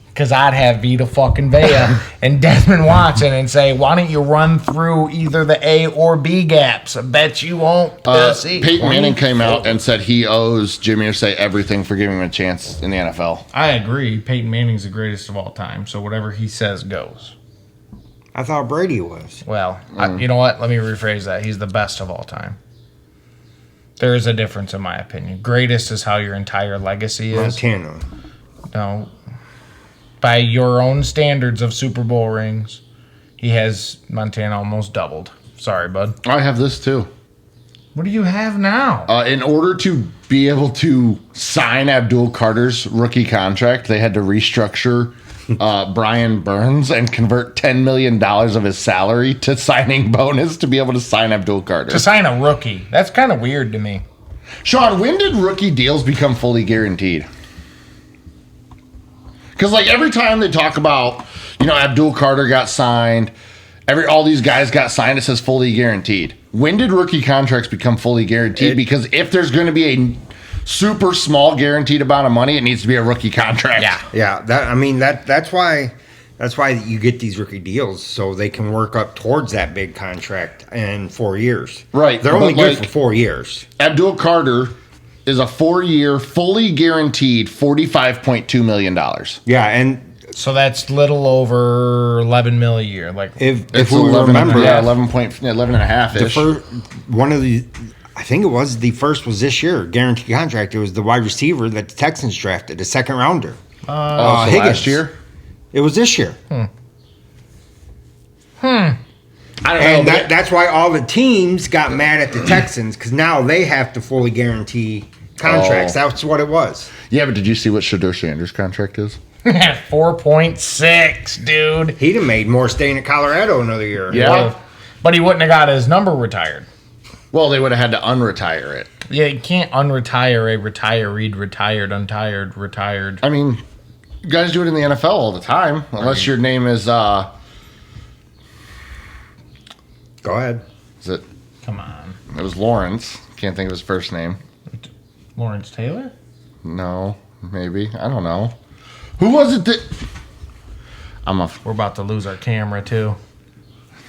Speaker 1: Because I'd have Vita fucking Vea and Desmond Watson and say, why don't you run through either the A or B gaps? I bet you won't. Pussy.
Speaker 3: Peyton Manning came out and said he owes Jimmy Irsay everything for giving him a chance in the NFL.
Speaker 1: I agree. Peyton Manning's the greatest of all time. So whatever he says goes.
Speaker 2: I thought Brady was.
Speaker 1: Well, you know what? Let me rephrase that. He's the best of all time. There is a difference in my opinion. Greatest is how your entire legacy is.
Speaker 2: Montana.
Speaker 1: No. By your own standards of Super Bowl rings, he has Montana almost doubled. Sorry, bud.
Speaker 3: I have this too.
Speaker 1: What do you have now?
Speaker 3: In order to be able to sign Abdul Carter's rookie contract, they had to restructure Brian Burns and convert $10 million of his salary to signing bonus to be able to sign Abdul Carter.
Speaker 1: To sign a rookie. That's kind of weird to me.
Speaker 3: Sean, when did rookie deals become fully guaranteed? Because like every time they talk about, Abdul Carter got signed, all these guys got signed, it says fully guaranteed. When did rookie contracts become fully guaranteed? Because if there's going to be a super small guaranteed amount of money, it needs to be a rookie contract.
Speaker 2: Yeah, that's why you get these rookie deals, so they can work up towards that big contract in 4 years.
Speaker 3: Right,
Speaker 2: They're only
Speaker 3: but,
Speaker 2: good for 4 years.
Speaker 3: Abdul Carter is a 4-year, fully guaranteed $45.2 million.
Speaker 2: Yeah, and
Speaker 1: So that's little over 11 mil a year. Like
Speaker 2: if
Speaker 3: It's
Speaker 2: we
Speaker 3: 11,
Speaker 2: remember,
Speaker 3: yeah, 11 and a half
Speaker 2: the
Speaker 3: ish.
Speaker 2: one of the, I think it was the first was this year guaranteed contract. It was the wide receiver that the Texans drafted, the second rounder.
Speaker 3: So
Speaker 2: Higgins.
Speaker 3: last year?
Speaker 2: It was this year.
Speaker 3: I don't
Speaker 2: And
Speaker 3: know.
Speaker 2: that's why all the teams got mad at the Texans, because now they have to fully guarantee contracts.
Speaker 3: Oh.
Speaker 2: That's what it was.
Speaker 3: Yeah, but did you see what Shedeur Sanders' contract is?
Speaker 1: 4.6, dude.
Speaker 2: He'd have made more staying at Colorado another year.
Speaker 3: Yeah.
Speaker 1: But he wouldn't have got his number retired.
Speaker 3: Well, they would have had to unretire it.
Speaker 1: Yeah, you can't unretire a retired, retired.
Speaker 3: I mean, guys do it in the NFL all the time, unless your name is
Speaker 2: Go ahead.
Speaker 3: is it?
Speaker 1: Come on.
Speaker 3: It was Lawrence. Can't think of his first name.
Speaker 1: Lawrence Taylor?
Speaker 3: No, maybe I don't know. Who was it that?
Speaker 1: We're about to lose our camera, too.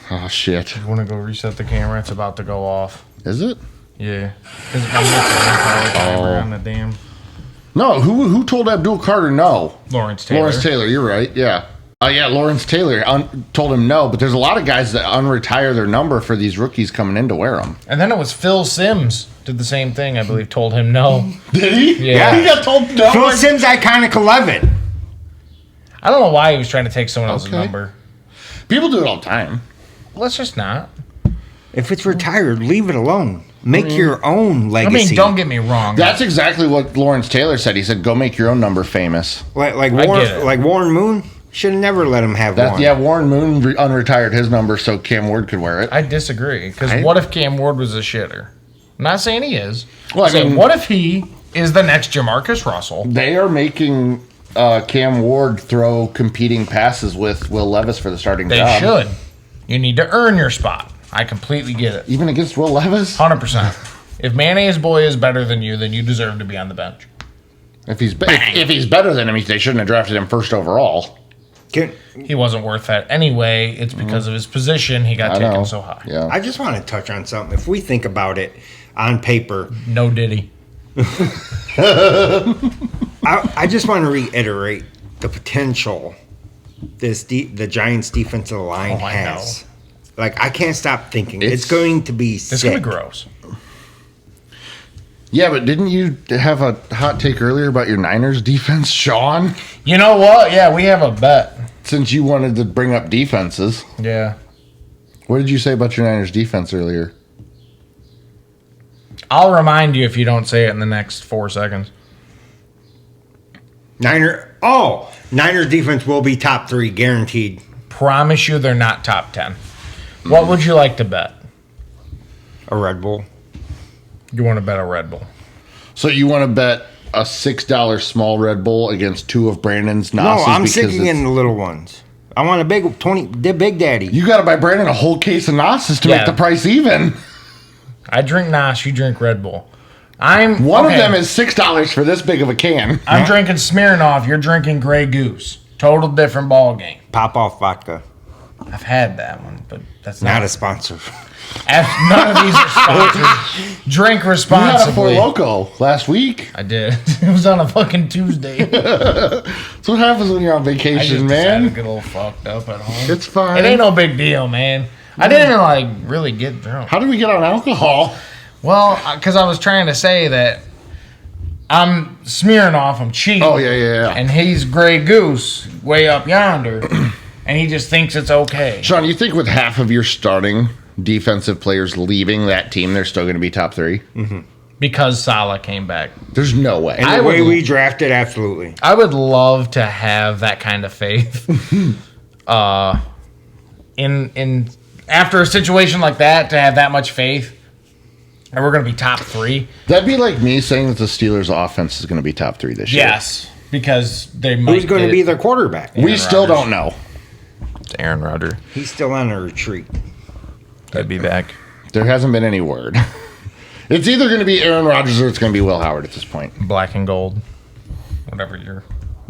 Speaker 3: Oh shit!
Speaker 1: You want to go reset the camera? It's about to go off.
Speaker 3: Is it?
Speaker 1: Yeah. Because on the damn
Speaker 3: No. Who told Abdul Carter no?
Speaker 1: Lawrence Taylor.
Speaker 3: Lawrence Taylor. You're right. Yeah. Yeah, Lawrence Taylor told him no, but there's a lot of guys that unretire their number for these rookies coming in to wear them.
Speaker 1: And then it was Phil Simms did the same thing. I believe told him no.
Speaker 3: Did he?
Speaker 1: Yeah.
Speaker 3: He got told no.
Speaker 2: Phil Simms, iconic 11.
Speaker 1: I don't know why he was trying to take someone else's
Speaker 3: Okay.
Speaker 1: number.
Speaker 3: People do it all the time.
Speaker 1: Let's just not.
Speaker 2: If it's retired, leave it alone. Make your own
Speaker 1: I
Speaker 2: legacy.
Speaker 1: mean, don't get me wrong.
Speaker 3: That's exactly what Lawrence Taylor said. He said, "Go make your own number famous."
Speaker 2: like
Speaker 1: I get it.
Speaker 2: Warren Moon should have never let him have one.
Speaker 3: Yeah, Warren Moon unretired his number so Cam Ward could wear it.
Speaker 1: I disagree. Because what if Cam Ward was a shitter? I'm not saying he is.
Speaker 3: Well, I
Speaker 1: I'm saying,
Speaker 3: mean-
Speaker 1: what if he is the next Jamarcus Russell?
Speaker 3: They are making Cam Ward throw competing passes with Will Levis for the starting
Speaker 1: They
Speaker 3: job.
Speaker 1: should. You need to earn your spot. I completely get it.
Speaker 3: Even against Will Levis?
Speaker 1: 100%. If Mayonnaise Boy is better than you, then you deserve to be on the bench.
Speaker 3: If he's better than him, they shouldn't have drafted him first overall.
Speaker 1: He wasn't worth that anyway. It's because of his position he got
Speaker 3: I
Speaker 1: taken
Speaker 3: know.
Speaker 1: so high.
Speaker 3: Yeah.
Speaker 2: I just want to touch on something. If we think about it on paper,
Speaker 1: No Diddy.
Speaker 2: I just want to reiterate the potential the Giants' defensive line
Speaker 1: Oh, I
Speaker 2: has. Like, I can't stop thinking. It's
Speaker 3: It's-
Speaker 2: going to be
Speaker 1: It's
Speaker 2: sick.
Speaker 1: going to be gross.
Speaker 3: Yeah, but didn't you have a hot take earlier about your Niners defense, Sean?
Speaker 1: You know what? Yeah, we have a bet.
Speaker 3: Since you wanted to bring up defenses,
Speaker 1: Yeah.
Speaker 3: what did you say about your Niners defense earlier?
Speaker 1: I'll remind you if you don't say it in the next 4 seconds.
Speaker 2: Niners defense will be top 3, guaranteed.
Speaker 1: Promise you they're not top 10. What would you like to bet?
Speaker 2: A Red Bull.
Speaker 1: You want to bet a Red Bull?
Speaker 3: So you want to bet a $6 small Red Bull against 2 of Brandon's
Speaker 2: No,
Speaker 3: Nosses
Speaker 2: I'm
Speaker 3: because
Speaker 2: sticking
Speaker 3: it's-
Speaker 2: in the little ones. I want a big 20, the Big Daddy.
Speaker 3: You got to buy Brandon a whole case of Nosses to
Speaker 1: Yeah.
Speaker 3: make the price even.
Speaker 1: I drink Nosh, you drink Red Bull. I'm
Speaker 3: One
Speaker 1: okay,
Speaker 3: of them is $6 for this big of a can.
Speaker 1: I'm drinking Smirnoff, you're drinking Grey Goose. Total different ball game.
Speaker 2: Pop off vodka.
Speaker 1: I've had that one, but that's
Speaker 2: Not
Speaker 1: not
Speaker 2: a sponsor.
Speaker 1: None of these are sponsored. Drink
Speaker 3: You had a Four
Speaker 1: responsibly.
Speaker 3: Loco last week.
Speaker 1: I did. It was on a fucking Tuesday.
Speaker 3: That's what happens when you're on
Speaker 1: I
Speaker 3: vacation,
Speaker 1: just decided to
Speaker 3: man.
Speaker 1: get a little fucked up at home.
Speaker 3: It's fine.
Speaker 1: It ain't no big deal, man. I didn't even like really get drunk.
Speaker 3: How did we get on alcohol?
Speaker 1: Well, because I was trying to say that I'm smearing off, I'm cheating.
Speaker 3: Oh, yeah.
Speaker 1: And he's Grey Goose way up yonder, and he just thinks it's okay.
Speaker 3: Sean, you think with half of your starting defensive players leaving that team, they're still going to be top 3?
Speaker 1: Because Salah came back.
Speaker 3: There's no way.
Speaker 2: And
Speaker 1: I
Speaker 2: the way
Speaker 1: would-
Speaker 2: we drafted, absolutely.
Speaker 1: I would love to have that kind of faith. In after a situation like that, to have that much faith, and we're going to be top 3.
Speaker 3: That'd be like me saying that the Steelers' offense is going to be top 3 this year.
Speaker 1: Yes, because they might.
Speaker 2: Who's going to
Speaker 1: get
Speaker 2: be their quarterback?
Speaker 3: We
Speaker 1: Aaron
Speaker 3: still
Speaker 1: Rodgers.
Speaker 3: don't know.
Speaker 1: It's Aaron Rodgers.
Speaker 2: He's still on a retreat.
Speaker 1: I'd be back.
Speaker 3: There hasn't been any word. It's either going to be Aaron Rodgers or it's going to be Will Howard at this point.
Speaker 1: Black and gold. Whatever you're.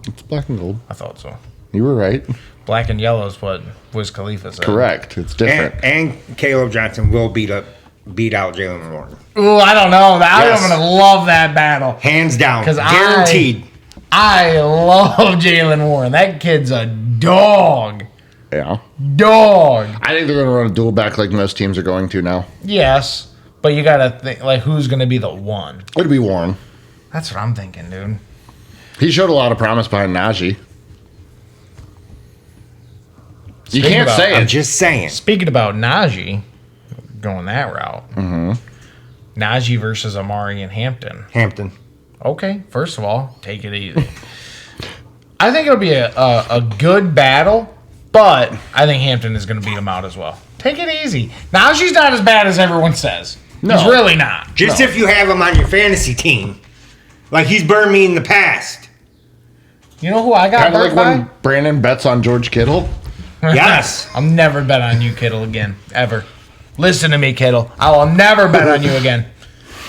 Speaker 3: It's black and gold.
Speaker 1: I thought so.
Speaker 3: You were right.
Speaker 1: Black and yellow is what Wiz Khalifa said.
Speaker 3: Correct. It's different.
Speaker 2: And Caleb Johnson will beat out Jalen Warren.
Speaker 1: Ooh, I don't know.
Speaker 2: Yes.
Speaker 1: I'm going to love that battle.
Speaker 2: Hands down.
Speaker 1: 'Cause
Speaker 2: Guaranteed.
Speaker 1: I love Jalen Warren. That kid's a dog.
Speaker 3: Yeah.
Speaker 1: Dog.
Speaker 3: I think they're going to run a dual back like most teams are going to now.
Speaker 1: Yes, but you got to think, like, who's going to be the one?
Speaker 3: It'd be Warren.
Speaker 1: That's what I'm thinking, dude.
Speaker 3: He showed a lot of promise behind Najee. You
Speaker 1: Speaking
Speaker 3: can't
Speaker 1: about-
Speaker 3: say
Speaker 2: I'm
Speaker 3: it.
Speaker 2: just saying.
Speaker 1: Speaking about Najee, going that route. Najee versus Amari and Hampton.
Speaker 2: Hampton.
Speaker 1: Okay, first of all, take it easy. I think it'll be a good battle, but I think Hampton is going to beat him out as well. Take it easy. Najee's not as bad as everyone says.
Speaker 3: No.
Speaker 1: He's really not.
Speaker 2: Just if you have him on your fantasy team. Like he's burned me in the past.
Speaker 1: You know who I got
Speaker 3: Kind of like
Speaker 1: burnt by?
Speaker 3: when Brandon bets on George Kittle.
Speaker 2: Yes.
Speaker 1: I'll never bet on you, Kittle, again. Ever. Listen to me, Kittle. I will never bet on you again.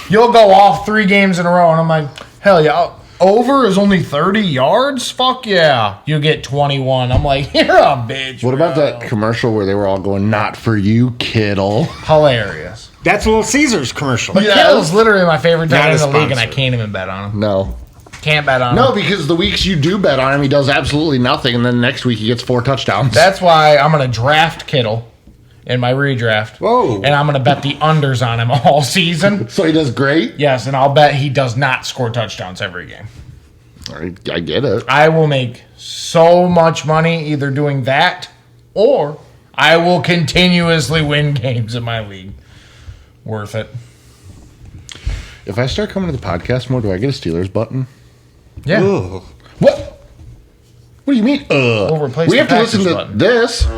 Speaker 1: You'll go off 3 games in a row, and I'm like, hell yeah. Over is only 30 yards? Fuck yeah. You get 21. I'm like, you're a bitch.
Speaker 3: What about
Speaker 1: bro.
Speaker 3: that commercial where they were all going, "Not for you, Kittle"?
Speaker 1: Hilarious.
Speaker 2: That's Little Caesars commercial.
Speaker 1: But
Speaker 3: Yeah.
Speaker 1: Kittle's literally my favorite
Speaker 2: Not
Speaker 1: tight end
Speaker 2: a
Speaker 1: in the league, and I
Speaker 2: sponsor.
Speaker 1: can't even bet on him.
Speaker 3: No.
Speaker 1: Can't bet on
Speaker 3: No,
Speaker 1: him.
Speaker 3: because the weeks you do bet on him, he does absolutely nothing, and then next week he gets 4 touchdowns.
Speaker 1: That's why I'm going to draft Kittle in my redraft.
Speaker 2: Whoa.
Speaker 1: And I'm going to bet the unders on him all season.
Speaker 3: So he does great.
Speaker 1: Yes, and I'll bet he does not score touchdowns every game.
Speaker 3: I get it.
Speaker 1: I will make so much money either doing that or I will continuously win games in my league. Worth it.
Speaker 3: If I start coming to the podcast more, do I get a Steelers button?
Speaker 1: Yeah.
Speaker 2: Ugh.
Speaker 3: What? What do you mean?
Speaker 1: We'll replace
Speaker 3: We
Speaker 1: the
Speaker 3: have to listen
Speaker 1: Packers
Speaker 3: to
Speaker 1: button.
Speaker 3: this.
Speaker 2: Tell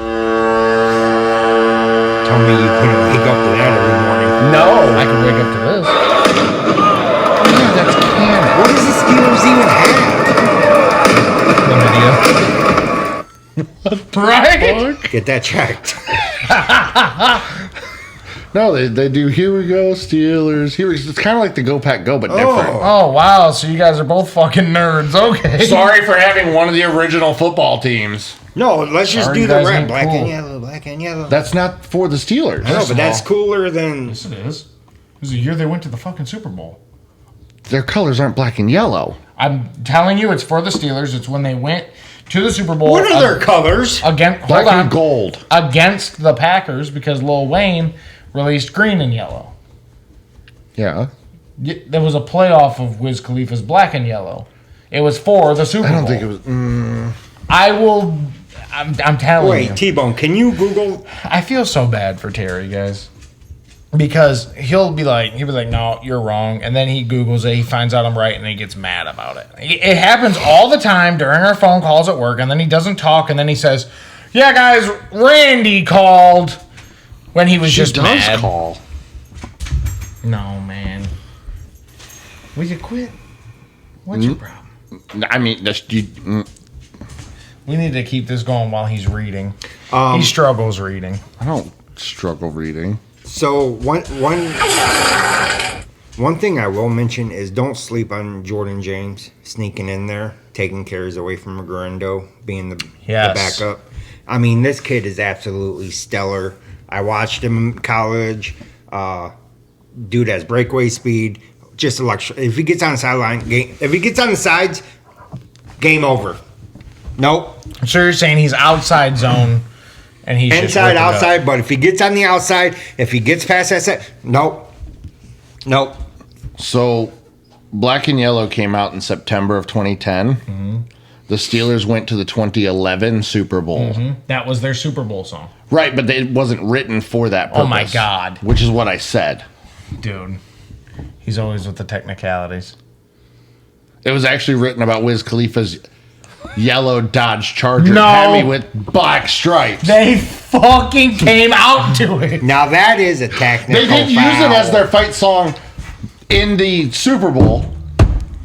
Speaker 2: me you couldn't wake up to that every morning.
Speaker 1: No. I can wake up to this.
Speaker 3: Yeah, that's canon.
Speaker 2: What does the Steelers even have?
Speaker 1: The video. Right?
Speaker 2: Get that checked.
Speaker 3: No, they do. Here we go, Steelers. Here we. It's kind of like the Go Pack Go, but different.
Speaker 1: Oh, wow. So you guys are both fucking nerds. Okay.
Speaker 3: Sorry for having one of the original football teams.
Speaker 2: No, let's just
Speaker 1: Sorry,
Speaker 2: do
Speaker 1: you
Speaker 2: the
Speaker 1: guys
Speaker 2: red,
Speaker 1: ain't
Speaker 2: black
Speaker 1: cool.
Speaker 2: and yellow, black and yellow.
Speaker 3: That's not for the Steelers.
Speaker 2: No, but that's cooler than.
Speaker 1: Yes, it is. This is the year they went to the fucking Super Bowl.
Speaker 3: Their colors aren't black and yellow.
Speaker 1: I'm telling you, it's for the Steelers. It's when they went to the Super Bowl.
Speaker 2: What are their colors?
Speaker 1: Again,
Speaker 3: Black
Speaker 1: hold on.
Speaker 3: and gold.
Speaker 1: Against the Packers because Lil Wayne released green and yellow.
Speaker 3: Yeah.
Speaker 1: There was a playoff of Wiz Khalifa's black and yellow. It was for the Super Bowl.
Speaker 3: I don't think it was.
Speaker 1: I will. I'm telling you.
Speaker 2: Wait, T-Bone, can you Google?
Speaker 1: I feel so bad for Terry, guys. Because he'll be like, no, you're wrong. And then he Googles it, he finds out I'm right, and he gets mad about it. It happens all the time during our phone calls at work, and then he doesn't talk, and then he says, yeah, guys, Randy called when he was just mad.
Speaker 3: Call.
Speaker 1: No, man. Will you quit? What's your problem?
Speaker 3: I mean,
Speaker 1: We need to keep this going while he's reading.
Speaker 2: Um,
Speaker 1: He struggles reading.
Speaker 3: I don't struggle reading.
Speaker 2: So one thing I will mention is don't sleep on Jordan James sneaking in there, taking carries away from Magarindo, being the
Speaker 1: Yes.
Speaker 2: backup. I mean, this kid is absolutely stellar. I watched him in college. Dude has breakaway speed. Just electric. If he gets on the sideline, if he gets on the sides, game over. Nope.
Speaker 1: So you're saying he's outside zone and he's just
Speaker 2: Inside,
Speaker 1: ripping up.
Speaker 2: outside. But if he gets on the outside, if he gets past that side, nope. Nope.
Speaker 3: So, Black and Yellow came out in September of 2010.
Speaker 1: Mm-hmm.
Speaker 3: The Steelers went to the 2011 Super Bowl.
Speaker 1: That was their Super Bowl song.
Speaker 3: Right, but it wasn't written for that purpose.
Speaker 1: Oh my God.
Speaker 3: Which is what I said.
Speaker 1: Dude. He's always with the technicalities.
Speaker 3: It was actually written about Wiz Khalifa's yellow Dodge Charger
Speaker 1: No.
Speaker 3: Hemi with black stripes.
Speaker 1: They fucking came out to it.
Speaker 2: Now that is a technical
Speaker 3: They did use
Speaker 2: foul.
Speaker 3: it as their fight song in the Super Bowl,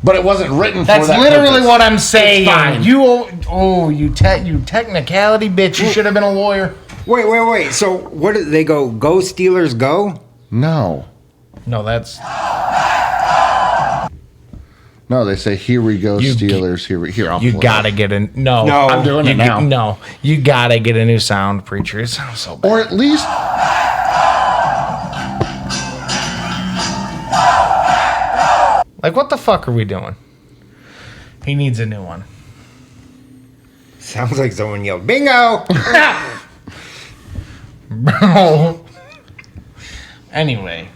Speaker 3: but it wasn't written
Speaker 1: That's
Speaker 3: for that
Speaker 1: literally
Speaker 3: purpose.
Speaker 1: what I'm saying.
Speaker 3: fine.
Speaker 1: You technicality bitch. You should have been a lawyer.
Speaker 2: Wait. So what did they go? Go Steelers, go!
Speaker 3: No.
Speaker 1: No, that's
Speaker 3: No, they say, here we go,
Speaker 1: You
Speaker 3: Steelers. Here, I'll
Speaker 1: you
Speaker 3: play
Speaker 1: gotta
Speaker 3: it.
Speaker 1: get a no.
Speaker 2: No.
Speaker 3: I'm doing
Speaker 1: You
Speaker 3: it now.
Speaker 1: No, you gotta get a new sound, preacher. It sounds so bad.
Speaker 3: Or at least,
Speaker 1: Like, what the fuck are we doing? He needs a new one.
Speaker 2: Sounds like someone yelled, bingo!
Speaker 1: Bro. Anyway,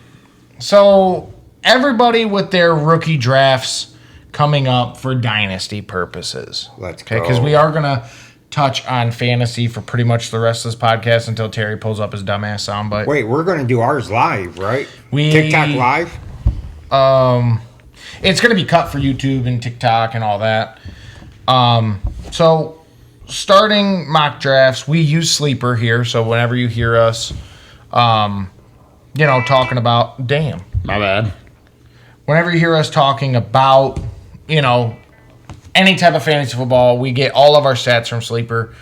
Speaker 1: so everybody with their rookie drafts coming up for dynasty purposes.
Speaker 2: Let's
Speaker 1: Okay,
Speaker 2: go.
Speaker 1: because we are gonna touch on fantasy for pretty much the rest of this podcast until Terry pulls up his dumbass soundbite.
Speaker 2: Wait, we're going to do ours live, right?
Speaker 1: We-
Speaker 2: TikTok live?
Speaker 1: It's gonna be cut for YouTube and TikTok and all that. So starting mock drafts, we use Sleeper here. So whenever you hear us, talking about
Speaker 3: my bad.
Speaker 1: whenever you hear us talking about, any type of fantasy football, we get all of our stats from Sleeper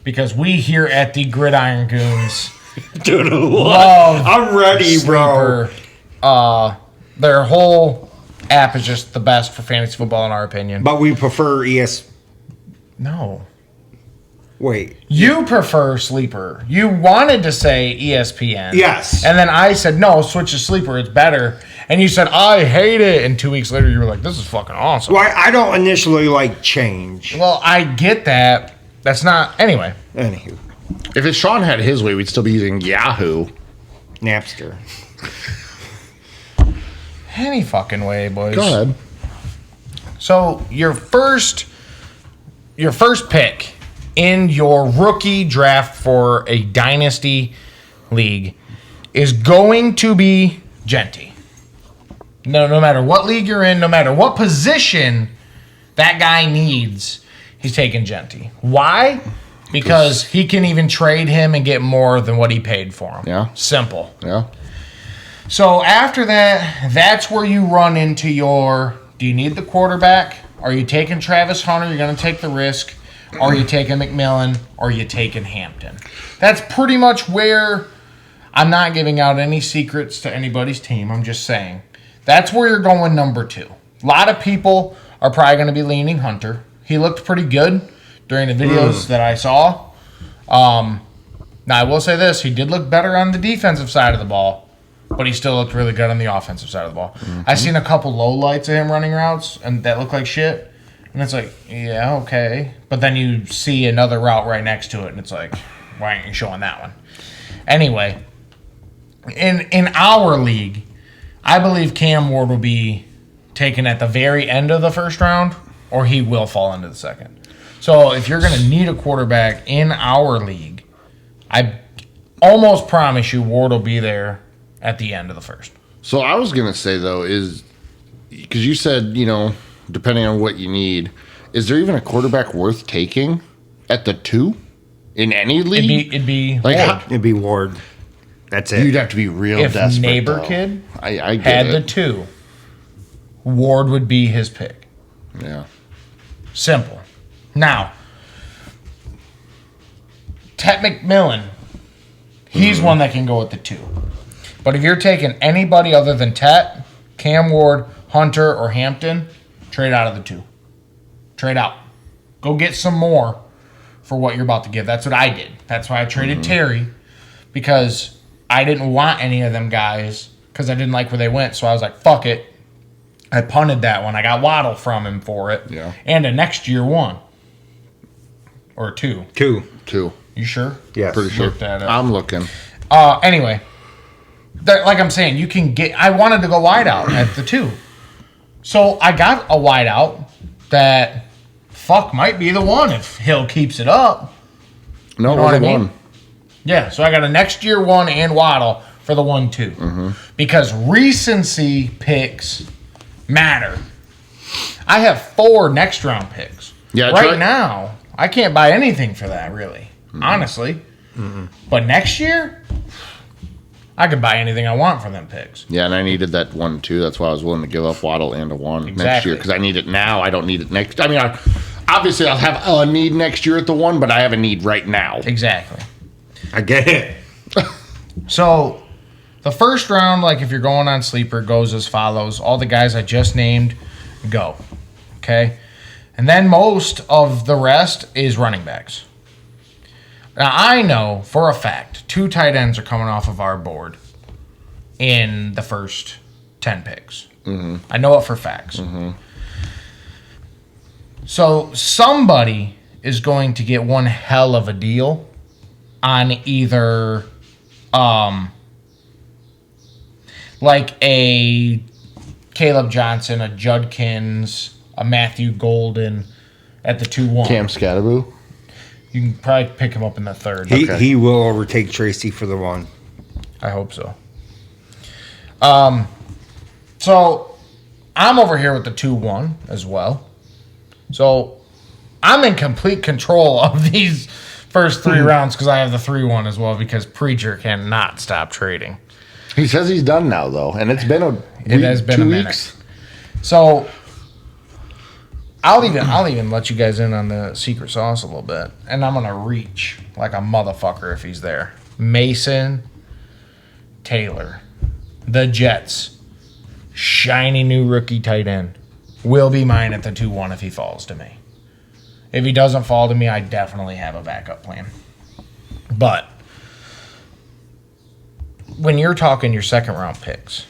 Speaker 1: because we here at the Gridiron Goons
Speaker 2: Dude,
Speaker 1: love
Speaker 2: I'm ready, bro.
Speaker 1: Sleeper. Their whole app is just the best for fantasy football in our opinion.
Speaker 2: But we prefer
Speaker 1: No.
Speaker 2: Wait.
Speaker 1: You prefer Sleeper. You wanted to say ESPN.
Speaker 2: Yes.
Speaker 1: And then I said, no, switch to Sleeper. It's better. And you said, I hate it. And 2 weeks later, you were like, this is fucking awesome.
Speaker 2: Well, I don't initially like change.
Speaker 1: Well, I get that. That's not. Anyway.
Speaker 2: Anywho,
Speaker 3: If Sean had his way, we'd still be using Yahoo.
Speaker 2: Napster.
Speaker 1: Any fucking way, boys.
Speaker 3: Go ahead.
Speaker 1: So your first pick in your rookie draft for a dynasty league is going to be Genty. No matter what league you're in, no matter what position that guy needs, he's taking Genty. Why? Because he can even trade him and get more than what he paid for him.
Speaker 3: Yeah.
Speaker 1: Simple.
Speaker 3: Yeah.
Speaker 1: So after that, that's where you run into your, do you need the quarterback? Are you taking Travis Hunter? You're going to take the risk. Or are you taking McMillan? Or are you taking Hampton? That's pretty much where, I'm not giving out any secrets to anybody's team. I'm just saying. That's where you're going number 2. A lot of people are probably going to be leaning Hunter. He looked pretty good during the videos that I saw. Now, I will say this. He did look better on the defensive side of the ball. But he still looked really good on the offensive side of the ball. I seen a couple low lights of him running routes, and that looked like shit. And it's like, yeah, okay. But then you see another route right next to it, and it's like, why aren't you showing that one? Anyway, in our league, I believe Cam Ward will be taken at the very end of the first round, or he will fall into the second. So if you're going to need a quarterback in our league, I almost promise you Ward will be there at the end of the first.
Speaker 3: So I was going to say, though, is because you said, depending on what you need, is there even a quarterback worth taking at the 2 in any league?
Speaker 1: It'd be
Speaker 3: Like,
Speaker 1: Ward.
Speaker 2: It'd be Ward. That's it.
Speaker 3: You'd have to be real
Speaker 1: If
Speaker 3: desperate.
Speaker 1: Neighbor
Speaker 3: though.
Speaker 1: Kid
Speaker 3: I get
Speaker 1: had the
Speaker 3: it.
Speaker 1: 2, Ward would be his pick.
Speaker 3: Yeah.
Speaker 1: Simple. Now, Tet McMillan, he's one that can go at the 2. But if you're taking anybody other than Tet, Cam Ward, Hunter, or Hampton, trade out of the 2. Trade out. Go get some more for what you're about to give. That's what I did. That's why I traded Terry, because I didn't want any of them guys because I didn't like where they went. So I was like, fuck it. I punted that one. I got Waddle from him for it.
Speaker 3: Yeah.
Speaker 1: And a next year 1. Or 2.
Speaker 2: 2.
Speaker 3: 2.
Speaker 1: You sure?
Speaker 2: Yes.
Speaker 3: Pretty sure.
Speaker 1: Look that up.
Speaker 3: I'm looking.
Speaker 1: Anyway, like I'm saying, you can get. I wanted to go wide out at the 2, so I got a wide out that might be the one if Hill keeps it up.
Speaker 3: No,
Speaker 1: You know what
Speaker 3: we're
Speaker 1: I
Speaker 3: the
Speaker 1: mean?
Speaker 3: one.
Speaker 1: Yeah, so I got a next year 1 and Waddle for the 1-2 because recency picks matter. I have 4 next round picks.
Speaker 3: Yeah,
Speaker 1: right
Speaker 3: try-
Speaker 1: now I can't buy anything for that really, honestly. But next year, I could buy anything I want from them picks.
Speaker 3: Yeah, and I needed that 1 too. That's why I was willing to give up Waddle and a 1 next
Speaker 1: Exactly.
Speaker 3: year because I need it now. I don't need it next. I mean, obviously I'll have a need next year at the 1, but I have a need right now.
Speaker 1: Exactly.
Speaker 2: I get it.
Speaker 1: So, the first round, like if you're going on Sleeper, goes as follows. All the guys I just named go. Okay? And then most of the rest is running backs. Now, I know for a fact 2 tight ends are coming off of our board in the first 10 picks. I know it for facts. So, somebody is going to get one hell of a deal on either like a Caleb Johnson, a Judkins, a Matthew Golden at the 2-1.
Speaker 3: Cam Scatterboo.
Speaker 1: You can probably pick him up in the 3rd.
Speaker 2: He will overtake Tracy for the 1.
Speaker 1: I hope so. So I'm over here with the 2-1 as well. So I'm in complete control of these first 3 rounds because I have the 3-1 as well because Preacher cannot stop trading.
Speaker 3: He says he's done now though, and it's been
Speaker 1: It has been
Speaker 3: 2
Speaker 1: a minute.
Speaker 3: weeks.
Speaker 1: So I'll even let you guys in on the secret sauce a little bit, and I'm gonna reach like a motherfucker if he's there. Mason Taylor, the Jets, shiny new rookie tight end, will be mine at the 2-1 if he falls to me. If he doesn't fall to me, I definitely have a backup plan. But when you're talking your second round picks,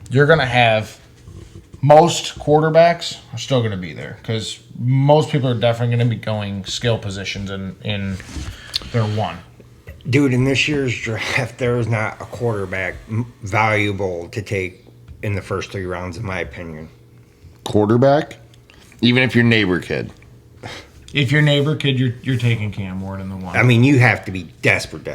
Speaker 1: you're going to have most quarterbacks are still going to be there because most people are definitely going to be going skill positions in their one.
Speaker 2: Dude, in this year's draft, there is not a quarterback valuable to take in the first 3 rounds, in my opinion.
Speaker 3: Quarterback? Even if you're neighbor kid.
Speaker 1: If your neighbor kid, you're taking Cam Ward in the one.
Speaker 2: I mean, you have to be desperate.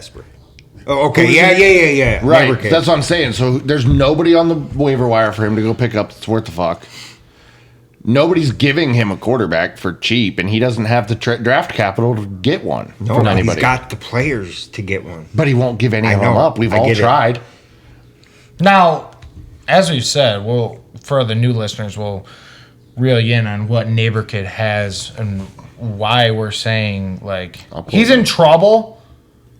Speaker 2: Oh, okay, yeah.
Speaker 3: Right,
Speaker 2: Neighbor kid.
Speaker 3: that's what I'm saying. So there's nobody on the waiver wire for him to go pick up that's worth the fuck. Nobody's giving him a quarterback for cheap, and he doesn't have the draft capital to get one from anybody.
Speaker 2: He's got the players to get one.
Speaker 3: But he won't give any
Speaker 2: I
Speaker 3: of them
Speaker 2: know,
Speaker 3: up. We've
Speaker 2: I
Speaker 3: all
Speaker 2: get it.
Speaker 3: tried.
Speaker 1: Now, as we've said, for the new listeners, we'll reel you in on what Neighbor Kid has and why we're saying, like, he's in trouble,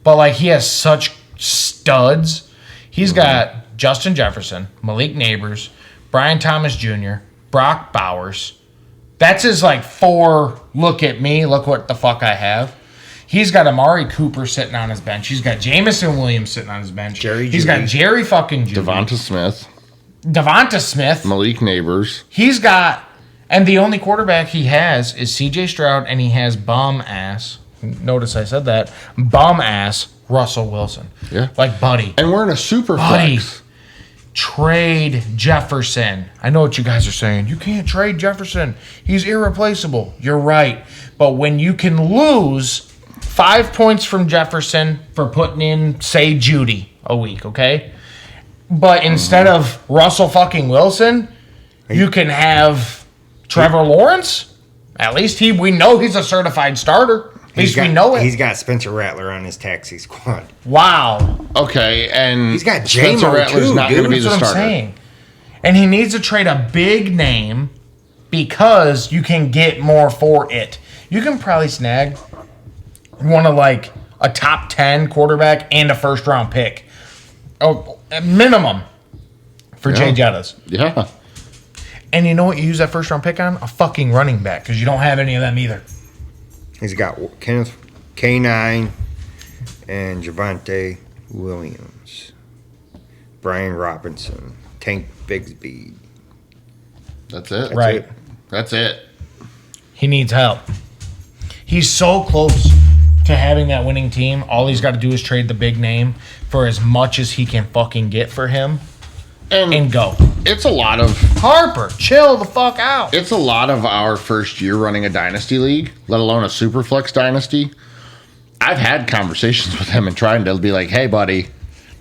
Speaker 1: but, like, he has such studs. He's got Justin Jefferson, Malik Neighbors, Brian Thomas Jr., Brock Bowers. That's his, like, 4, look at me, look what the fuck I have. He's got Amari Cooper sitting on his bench. He's got Jamison Williams sitting on his bench. He's got Jerry fucking Judy. Devonta Smith.
Speaker 3: Malik Neighbors.
Speaker 1: He's got, and the only quarterback he has is C.J. Stroud, and he has bum-ass, notice I said that, bum-ass Russell Wilson.
Speaker 3: Yeah.
Speaker 1: Like, buddy.
Speaker 3: And we're in a super
Speaker 1: Buddy.
Speaker 3: flex.
Speaker 1: Trade Jefferson. I know what you guys are saying. You can't trade Jefferson. He's irreplaceable. You're right. But when you can lose 5 points from Jefferson for putting in, say, Judy a week, okay? But instead of Russell fucking Wilson, you can have Trevor Lawrence. At least we know he's a certified starter. At least we know it.
Speaker 2: He's got Spencer Rattler on his taxi squad.
Speaker 1: Wow.
Speaker 3: Okay, and
Speaker 2: He's got
Speaker 3: Spencer
Speaker 2: J-Mo
Speaker 3: Rattler's
Speaker 2: too,
Speaker 3: not going to be
Speaker 2: dude.
Speaker 3: the
Speaker 1: That's what
Speaker 3: starter.
Speaker 1: I'm saying. And he needs to trade a big name because you can get more for it. You can probably snag one of, like, a top 10 quarterback and a first round pick. Oh, at minimum for Jay Jettas.
Speaker 3: Yeah.
Speaker 1: And you know what you use that first round pick on? A fucking running back because you don't have any of them either.
Speaker 2: He's got Kenneth K9 and Javonte Williams, Brian Robinson, Tank Bigsby.
Speaker 3: That's it.
Speaker 1: Right.
Speaker 3: That's it.
Speaker 1: He needs help. He's so close to having that winning team. All he's got to do is trade the big name for as much as he can fucking get for him and go.
Speaker 3: It's a lot of
Speaker 1: Harper, chill the fuck out.
Speaker 3: It's a lot of our first year running a dynasty league, let alone a super flex dynasty. I've had conversations with him and trying to be like, hey, buddy,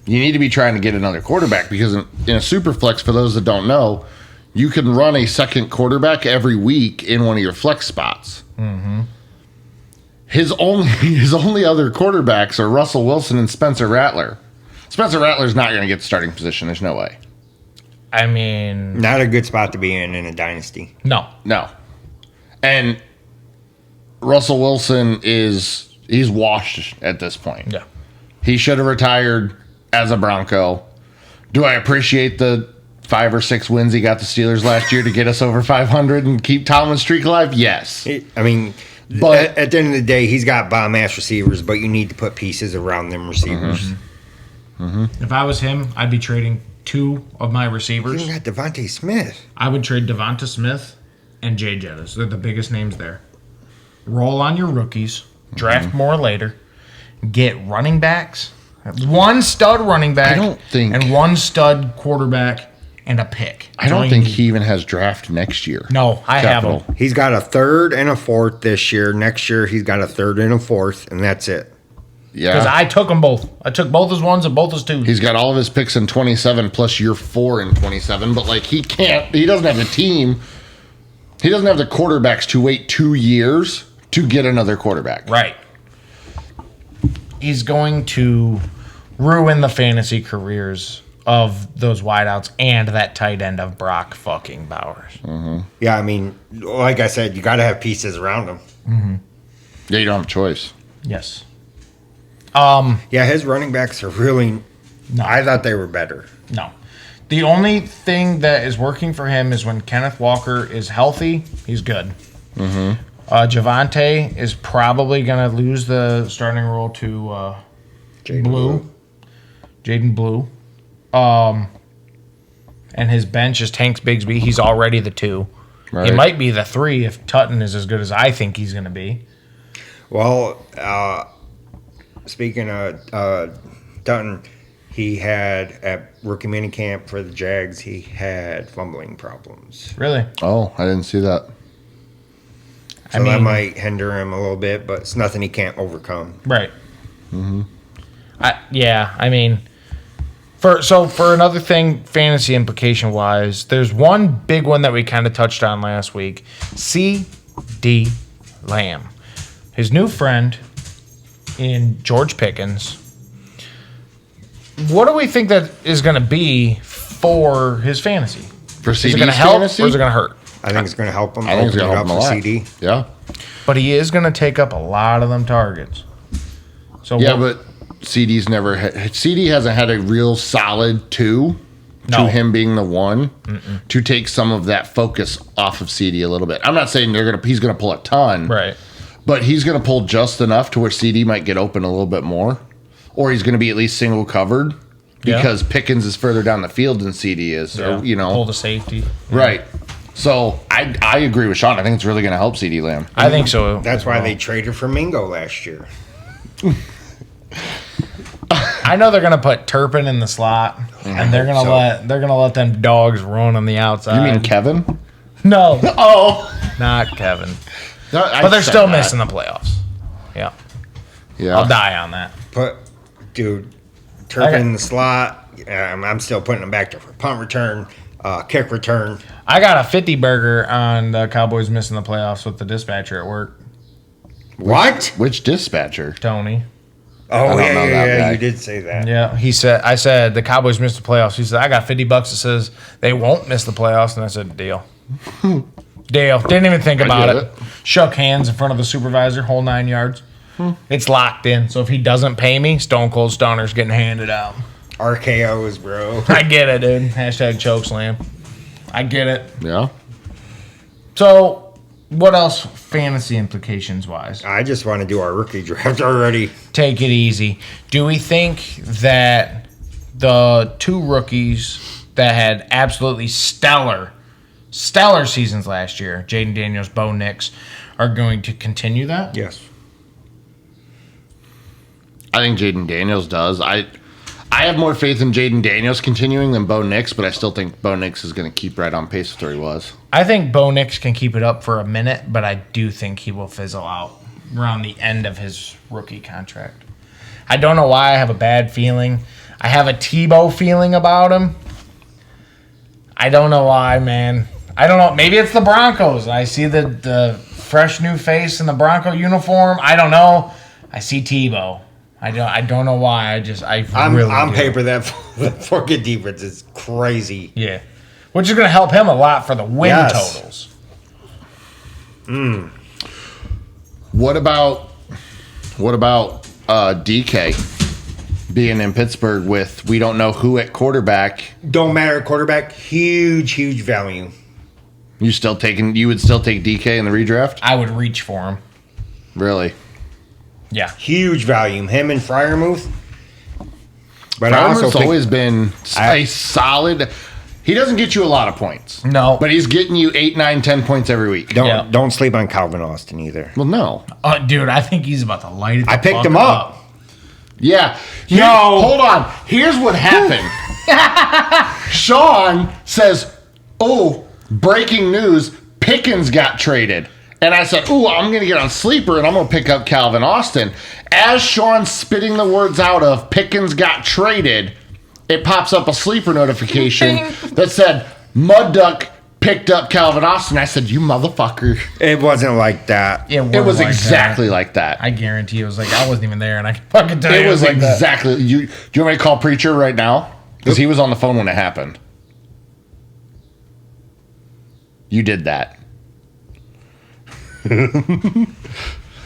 Speaker 3: you need to be trying to get another quarterback because in a super flex, for those that don't know, you can run a second quarterback every week in one of your flex spots. Mm-hmm. His only other quarterbacks are Russell Wilson and Spencer Rattler. Spencer Rattler's not going to get the starting position. There's no way.
Speaker 1: I mean,
Speaker 2: Not a good spot to be in a dynasty.
Speaker 1: no.
Speaker 3: No. And Russell Wilson he's washed at this point.
Speaker 1: Yeah.
Speaker 3: He should have retired as a Bronco. Do I appreciate the 5 or 6 wins he got the Steelers last year to get us over 500 and keep Tomlin's streak alive? Yes.
Speaker 2: I mean,
Speaker 3: But-
Speaker 2: at the end of the day, he's got bomb-ass receivers, but you need to put pieces around them receivers.
Speaker 1: If I was him, I'd be trading 2 of my
Speaker 2: You
Speaker 1: receivers.
Speaker 2: even got Devontae Smith.
Speaker 1: I would trade Devonta Smith and Jay Jettas. They're the biggest names there. Roll on your rookies. Draft more later. Get running backs. 1 stud running back.
Speaker 3: I don't think-
Speaker 1: And 1 stud quarterback and a pick.
Speaker 3: I don't think he even has draft next year.
Speaker 1: No, I
Speaker 3: Capital.
Speaker 1: have him.
Speaker 2: He's got a 3rd and a 4th this year. Next year, he's got a 3rd and a 4th, and that's it.
Speaker 1: Because
Speaker 3: Yeah.
Speaker 1: I took them both. I took both as 1s and both as 2s.
Speaker 3: He's got all of his picks in 27 plus year 4 in 27, but like he doesn't have the team. He doesn't have the quarterbacks to wait 2 years to get another quarterback.
Speaker 1: Right. He's going to ruin the fantasy careers of those wideouts and that tight end of Brock fucking Bowers.
Speaker 2: Yeah, I mean, like I said, you got to have pieces around him.
Speaker 3: Yeah, you don't have a choice.
Speaker 1: Yes.
Speaker 2: Yeah, his running backs are really.
Speaker 1: No.
Speaker 2: I thought they were better.
Speaker 1: No. The only thing that is working for him is when Kenneth Walker is healthy, he's good. Javante is probably going to lose the starting role to
Speaker 2: Jaden
Speaker 1: Jaden Blue. And his bench is Tanks Bigsby. He's already the 2.
Speaker 3: Right.
Speaker 1: He might be the 3 if Tutton is as good as I think he's going to be.
Speaker 2: Well, speaking of Dutton, he had at rookie minicamp for the Jags, he had fumbling problems.
Speaker 1: Really?
Speaker 3: Oh, I didn't see that.
Speaker 2: So that might hinder him a little bit, but it's nothing he can't overcome.
Speaker 1: Right. Mm-hmm. For another thing, fantasy implication wise, there's one big one that we kind of touched on last week. C.D. Lamb, his new friend in George Pickens. What do we think that is going to be for his fantasy?
Speaker 3: For
Speaker 1: Is it
Speaker 3: CD's
Speaker 1: going to help
Speaker 3: fantasy?
Speaker 1: or is it going to hurt?
Speaker 2: I think it's going to help him.
Speaker 3: I think it's
Speaker 2: open
Speaker 3: going
Speaker 2: it
Speaker 3: to help him a
Speaker 2: up for
Speaker 3: lot.
Speaker 2: CD.
Speaker 3: Yeah.
Speaker 1: But he is going to take up a lot of them targets. So
Speaker 3: Yeah, but CD's never had, CD hasn't had a real solid 2
Speaker 1: No.
Speaker 3: to him being the 1 to take some of that focus off of CD a little bit. I'm not saying he's going to pull a ton,
Speaker 1: right.
Speaker 3: but he's going to pull just enough to where CD might get open a little bit more, or he's going to be at least single covered
Speaker 1: Yeah.
Speaker 3: because Pickens is further down the field than CD is. So,
Speaker 1: Pull the safety.
Speaker 3: right. So I agree with Sean. I think it's really going to help CD Lamb.
Speaker 1: I think so.
Speaker 2: That's why they traded for Mingo last year.
Speaker 1: I know they're gonna put Turpin in the slot, and they're gonna let them dogs run on the outside.
Speaker 3: You mean Kevin?
Speaker 1: no?
Speaker 3: Oh,
Speaker 1: Not Kevin.
Speaker 3: no,
Speaker 1: But they're still missing the playoffs. Yeah,
Speaker 3: Yeah,
Speaker 1: I'll die on that.
Speaker 2: Dude, Turpin
Speaker 1: Okay.
Speaker 2: in the slot. I'm still putting him back there for punt return, kick return.
Speaker 1: I got a 50 burger on the Cowboys missing the playoffs with the dispatcher at work,
Speaker 2: What?
Speaker 3: Which dispatcher?
Speaker 1: Tony.
Speaker 2: Oh,
Speaker 3: don't
Speaker 2: yeah,
Speaker 3: know that
Speaker 2: yeah,
Speaker 3: guy.
Speaker 2: you did say that.
Speaker 1: Yeah, I said the Cowboys missed the playoffs. He said I got $50 that says they won't miss the playoffs, and I said deal. Deal. Didn't even think about
Speaker 3: get
Speaker 1: it.
Speaker 3: it.
Speaker 1: Shook hands in front of the supervisor, whole 9 yards. It's locked in. So if he doesn't pay me, Stone Cold Stoner's getting handed out.
Speaker 2: RKOs, bro.
Speaker 1: I get it, dude. Hashtag chokeslam. I get it.
Speaker 3: Yeah.
Speaker 1: So, what else fantasy implications wise?
Speaker 2: I just want to do our rookie draft already.
Speaker 1: Take it easy. Do we think that the 2 rookies that had absolutely stellar seasons last year, Jaden Daniels, Bo Nix, are going to continue that?
Speaker 2: Yes.
Speaker 3: I think Jaden Daniels does. I have more faith in Jaden Daniels continuing than Bo Nix, but I still think Bo Nix is going to keep right on pace with where he was.
Speaker 1: I think Bo Nix can keep it up for a minute, but I do think he will fizzle out around the end of his rookie contract. I don't know why I have a bad feeling. I have a Tebow feeling about him. I don't know why, man. I don't know. Maybe it's the Broncos. I see the fresh new face in the Bronco uniform. I don't know. I see Tebow. I don't know why.
Speaker 2: I'm
Speaker 1: really
Speaker 2: on
Speaker 1: do.
Speaker 2: paper that Forget defense is crazy.
Speaker 1: Yeah. Which is going to help him a lot for the win
Speaker 2: Yes.
Speaker 1: totals.
Speaker 3: What about DK being in Pittsburgh with we don't know who at quarterback?
Speaker 2: Don't matter quarterback. Huge value.
Speaker 3: You would still take DK in the redraft?
Speaker 1: I would reach for him.
Speaker 3: Really?
Speaker 1: Yeah.
Speaker 2: Huge value. Him and Freiermuth. But I also
Speaker 3: Farmer's
Speaker 2: think
Speaker 3: always been a solid. He doesn't get you a lot of points.
Speaker 1: No.
Speaker 3: But he's getting you 8, 9, 10 points every week.
Speaker 2: don't sleep on Calvin Austin either.
Speaker 3: Well, no.
Speaker 1: Dude, I think he's about to light it.
Speaker 2: I
Speaker 1: the
Speaker 2: picked
Speaker 1: fuck
Speaker 2: him up.
Speaker 3: Yeah.
Speaker 1: No.
Speaker 3: Hold on. Here's what happened. Sean says, "Oh, breaking news, Pickens got traded." And I said, "Ooh, I'm going to get on Sleeper and I'm going to pick up Calvin Austin." As Sean's spitting the words out of Pickens got traded, it pops up a Sleeper notification that said, "Mud Duck picked up Calvin Austin." I said, "You motherfucker."
Speaker 2: It wasn't like that.
Speaker 3: It was exactly like that.
Speaker 1: I guarantee it was like I wasn't even there, and I can fucking tell you
Speaker 3: It was
Speaker 1: like that.
Speaker 3: exactly. Do you want me to call Preacher right now? Because he was on the phone when it happened. You did that.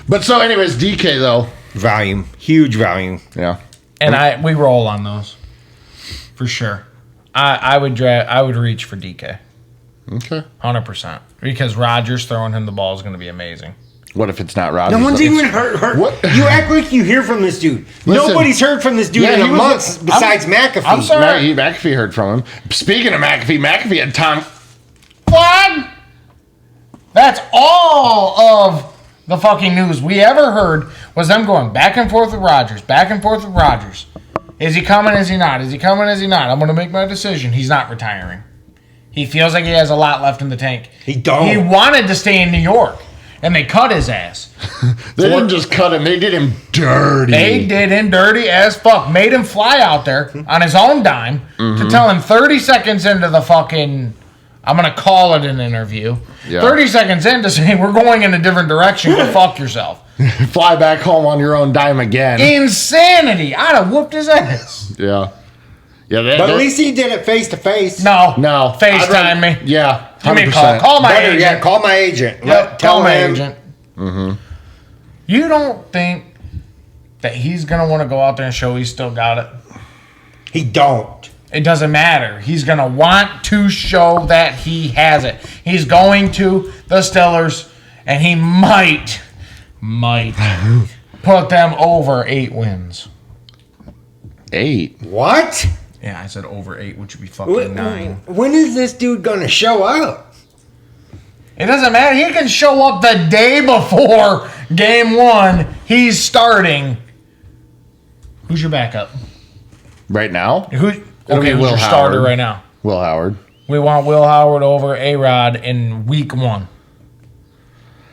Speaker 3: But so, anyways, DK though.
Speaker 2: Volume. Huge volume.
Speaker 3: Yeah.
Speaker 1: And we roll on those for sure. I would reach for DK
Speaker 3: Okay.
Speaker 1: 100% because Rodgers throwing him the ball is going to be amazing.
Speaker 3: What if it's not Rodgers?
Speaker 2: No one's
Speaker 3: though?
Speaker 2: even heard.
Speaker 3: What?
Speaker 2: You act like you hear from this dude.
Speaker 3: Listen.
Speaker 2: Nobody's heard from this dude
Speaker 3: Yeah,
Speaker 2: in a
Speaker 3: he was-
Speaker 2: month besides McAfee.
Speaker 1: I'm sorry.
Speaker 3: McAfee heard from him. Speaking of McAfee had Tom.
Speaker 1: What? That's all of the fucking news we ever heard was them going back and forth with Rodgers, back and forth with Rodgers. Is he coming? Is he not? Is he coming? Is he not? I'm going to make my decision. He's not retiring. He feels like he has a lot left in the tank.
Speaker 2: He don't.
Speaker 1: He wanted to stay in New York, and they cut his ass.
Speaker 3: They didn't just cut him; they did him dirty.
Speaker 1: They did him dirty as fuck. Made him fly out there on his own dime to tell him 30 seconds into the fucking, I'm going to call it an interview,
Speaker 3: Yeah.
Speaker 1: 30 seconds in to say, we're going in a different direction. Go fuck yourself.
Speaker 3: Fly back home on your own dime again.
Speaker 1: Insanity. I'd have whooped his ass.
Speaker 3: Yeah.
Speaker 2: But at least he did it face to face.
Speaker 1: No.
Speaker 3: No.
Speaker 1: FaceTime me.
Speaker 3: Yeah.
Speaker 1: Give me a call.
Speaker 3: 100%.
Speaker 1: Call my
Speaker 2: Better
Speaker 1: agent.
Speaker 2: yet, call my agent.
Speaker 1: Yep,
Speaker 2: Tell
Speaker 1: call my
Speaker 2: him.
Speaker 1: agent. You don't think that he's going to want to go out there and show he's still got it?
Speaker 2: He don't.
Speaker 1: It doesn't matter. He's going to want to show that he has it. He's going to the Steelers, and he might put them over 8 wins.
Speaker 3: 8.
Speaker 2: What?
Speaker 1: Yeah, I said over 8, which would be fucking 9.
Speaker 2: When is this dude gonna show up?
Speaker 1: It doesn't matter. He can show up the day before game 1. He's starting. Who's your backup?
Speaker 3: Right now?
Speaker 1: Who?
Speaker 3: be
Speaker 1: Okay, who's
Speaker 3: Will
Speaker 1: your starter
Speaker 3: Howard.
Speaker 1: right now?
Speaker 3: Will Howard.
Speaker 1: We want Will Howard over A-Rod in week 1.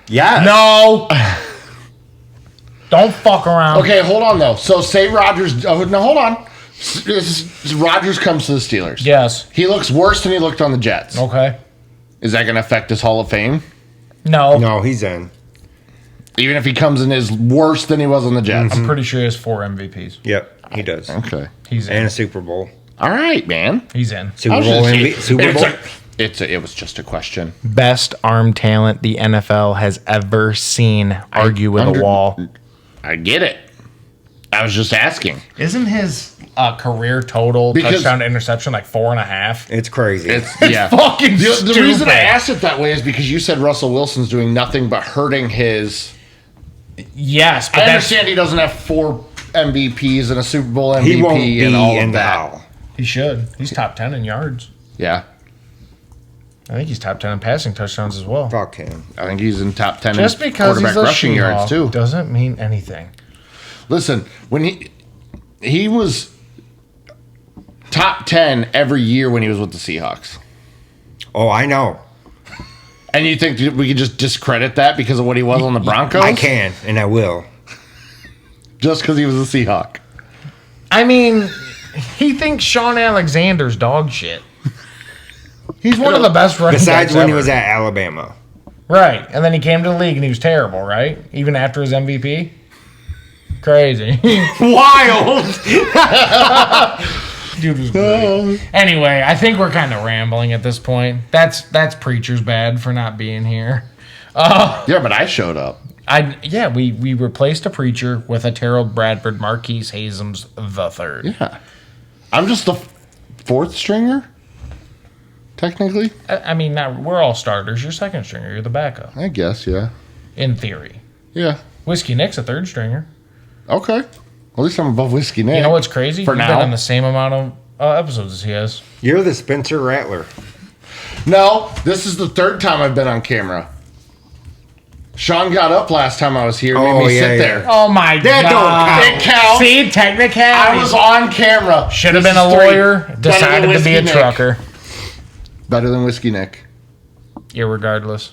Speaker 2: Yeah.
Speaker 1: No. Don't fuck around.
Speaker 3: Okay, hold on though. So say Rodgers. Oh, no, hold on. Rodgers comes to the Steelers.
Speaker 1: Yes.
Speaker 3: He looks worse than he looked on the Jets.
Speaker 1: Okay.
Speaker 3: Is that going to affect his Hall of Fame?
Speaker 1: No.
Speaker 2: No, he's in.
Speaker 3: Even if he comes in as worse than he was on the Jets.
Speaker 1: I'm pretty sure he has 4 MVPs.
Speaker 2: Yep, he does.
Speaker 3: Okay.
Speaker 1: He's
Speaker 2: And
Speaker 1: in.
Speaker 2: a Super Bowl.
Speaker 3: All right, man.
Speaker 1: He's in.
Speaker 2: Super
Speaker 3: I was
Speaker 2: Bowl.
Speaker 3: just-
Speaker 2: Super Bowl.
Speaker 3: It was just a question.
Speaker 1: Best arm talent the NFL has ever seen. Argue with a wall.
Speaker 3: I get it. I was just asking.
Speaker 1: Isn't his career total
Speaker 3: Because-
Speaker 1: touchdown to interception like 4.5?
Speaker 2: It's crazy.
Speaker 3: It's yeah.
Speaker 1: Fucking
Speaker 3: The reason
Speaker 1: stupid.
Speaker 3: I asked it that way is because you said Russell Wilson's doing nothing but hurting his.
Speaker 1: Yes, but
Speaker 3: I
Speaker 1: that's,
Speaker 3: understand he doesn't have 4 MVPs and a Super Bowl MVP
Speaker 2: he won't be
Speaker 3: and all
Speaker 2: in
Speaker 3: of
Speaker 2: the
Speaker 3: that.
Speaker 2: hall.
Speaker 1: he should. He's top 10 in yards.
Speaker 3: Yeah,
Speaker 1: I think he's top 10 in passing touchdowns as well.
Speaker 2: Fuck him.
Speaker 3: I think he's in top 10
Speaker 1: Just
Speaker 3: in
Speaker 1: because he's
Speaker 3: quarterback
Speaker 1: a
Speaker 3: rushing yards
Speaker 1: She-Hulk
Speaker 3: too.
Speaker 1: doesn't mean anything.
Speaker 3: Listen, when he was top 10 every year when he was with the Seahawks.
Speaker 2: Oh, I know.
Speaker 3: And you think we could just discredit that because of what he was on the Broncos?
Speaker 2: I can, and I will.
Speaker 3: Just because he was a Seahawk.
Speaker 1: I mean, he thinks Sean Alexander's dog shit. He's one of the best running
Speaker 2: Besides
Speaker 1: backs
Speaker 2: when he
Speaker 1: ever.
Speaker 2: was at Alabama.
Speaker 1: Right, and then he came to the league and he was terrible, right? Even after his MVP? Crazy.
Speaker 2: Wild.
Speaker 1: Dude was great. Anyway, I think we're kind of rambling at this point. That's Preacher's bad for not being here.
Speaker 3: Yeah, but I showed up.
Speaker 1: We replaced a Preacher with a Terrell Bradford Marquise Hazems the third.
Speaker 3: Yeah. I'm just the 4th stringer, technically.
Speaker 1: I mean, we're all starters. You're second stringer. You're the backup,
Speaker 3: I guess, yeah.
Speaker 1: in theory.
Speaker 3: Yeah.
Speaker 1: Whiskey Nick's a third stringer.
Speaker 3: Okay. At least I'm above Whiskey Nick.
Speaker 1: You know what's crazy?
Speaker 3: For
Speaker 1: You've
Speaker 3: now.
Speaker 1: been on the same amount of episodes as he has.
Speaker 2: You're the Spencer Rattler.
Speaker 3: No, this is the 3rd time I've been on camera. Sean got up last time I was here and made
Speaker 2: Oh,
Speaker 3: me
Speaker 2: yeah,
Speaker 3: sit
Speaker 2: yeah.
Speaker 3: there.
Speaker 1: Oh my
Speaker 2: That don't
Speaker 1: god!
Speaker 2: count.
Speaker 3: It counts.
Speaker 1: See, technicality.
Speaker 3: I was on camera.
Speaker 1: Should have
Speaker 3: This
Speaker 1: been a
Speaker 3: is 3.
Speaker 1: lawyer.
Speaker 3: Better
Speaker 1: Decided
Speaker 3: than
Speaker 1: to be a
Speaker 3: Whiskey Nick.
Speaker 1: trucker.
Speaker 3: Better than Whiskey Nick.
Speaker 1: Irregardless.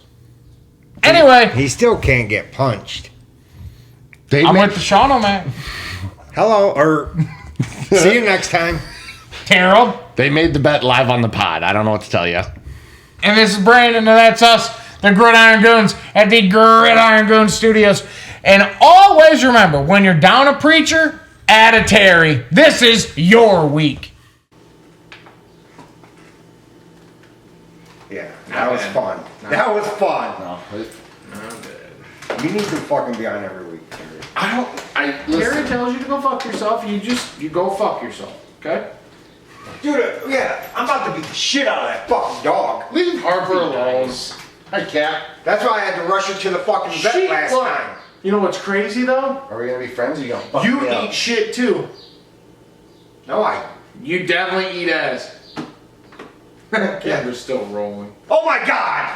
Speaker 1: Anyway,
Speaker 2: He still can't get punched.
Speaker 3: They
Speaker 1: I'm
Speaker 3: made-
Speaker 1: with the Sean O'Mac.
Speaker 2: Hello, or see you next time.
Speaker 1: Terrell.
Speaker 3: They made the bet live on the pod. I don't know what to tell you.
Speaker 1: And this is Brandon, and that's us, the Gridiron Goons, at the Gridiron Goons Studios. And always remember, when you're down a Preacher, add a Terry. This is your week.
Speaker 2: Yeah, that was fun. That was fun. You need to fucking be on every week.
Speaker 3: I don't. I listen.
Speaker 1: tells you to go fuck yourself, you go fuck yourself, okay?
Speaker 2: Dude, yeah, I'm about to beat the shit out of that fucking dog.
Speaker 3: Leave Harper alone. Hi, Cap.
Speaker 2: That's why I had to rush her to the fucking vet
Speaker 5: Shit,
Speaker 2: last
Speaker 5: look.
Speaker 2: time.
Speaker 5: You know what's crazy though?
Speaker 3: Are we gonna be friends? Or you gonna fuck
Speaker 5: You
Speaker 3: me
Speaker 5: eat
Speaker 3: up?
Speaker 5: shit too.
Speaker 2: No, I.
Speaker 5: You definitely eat ass. Camera's still rolling.
Speaker 2: Oh my god!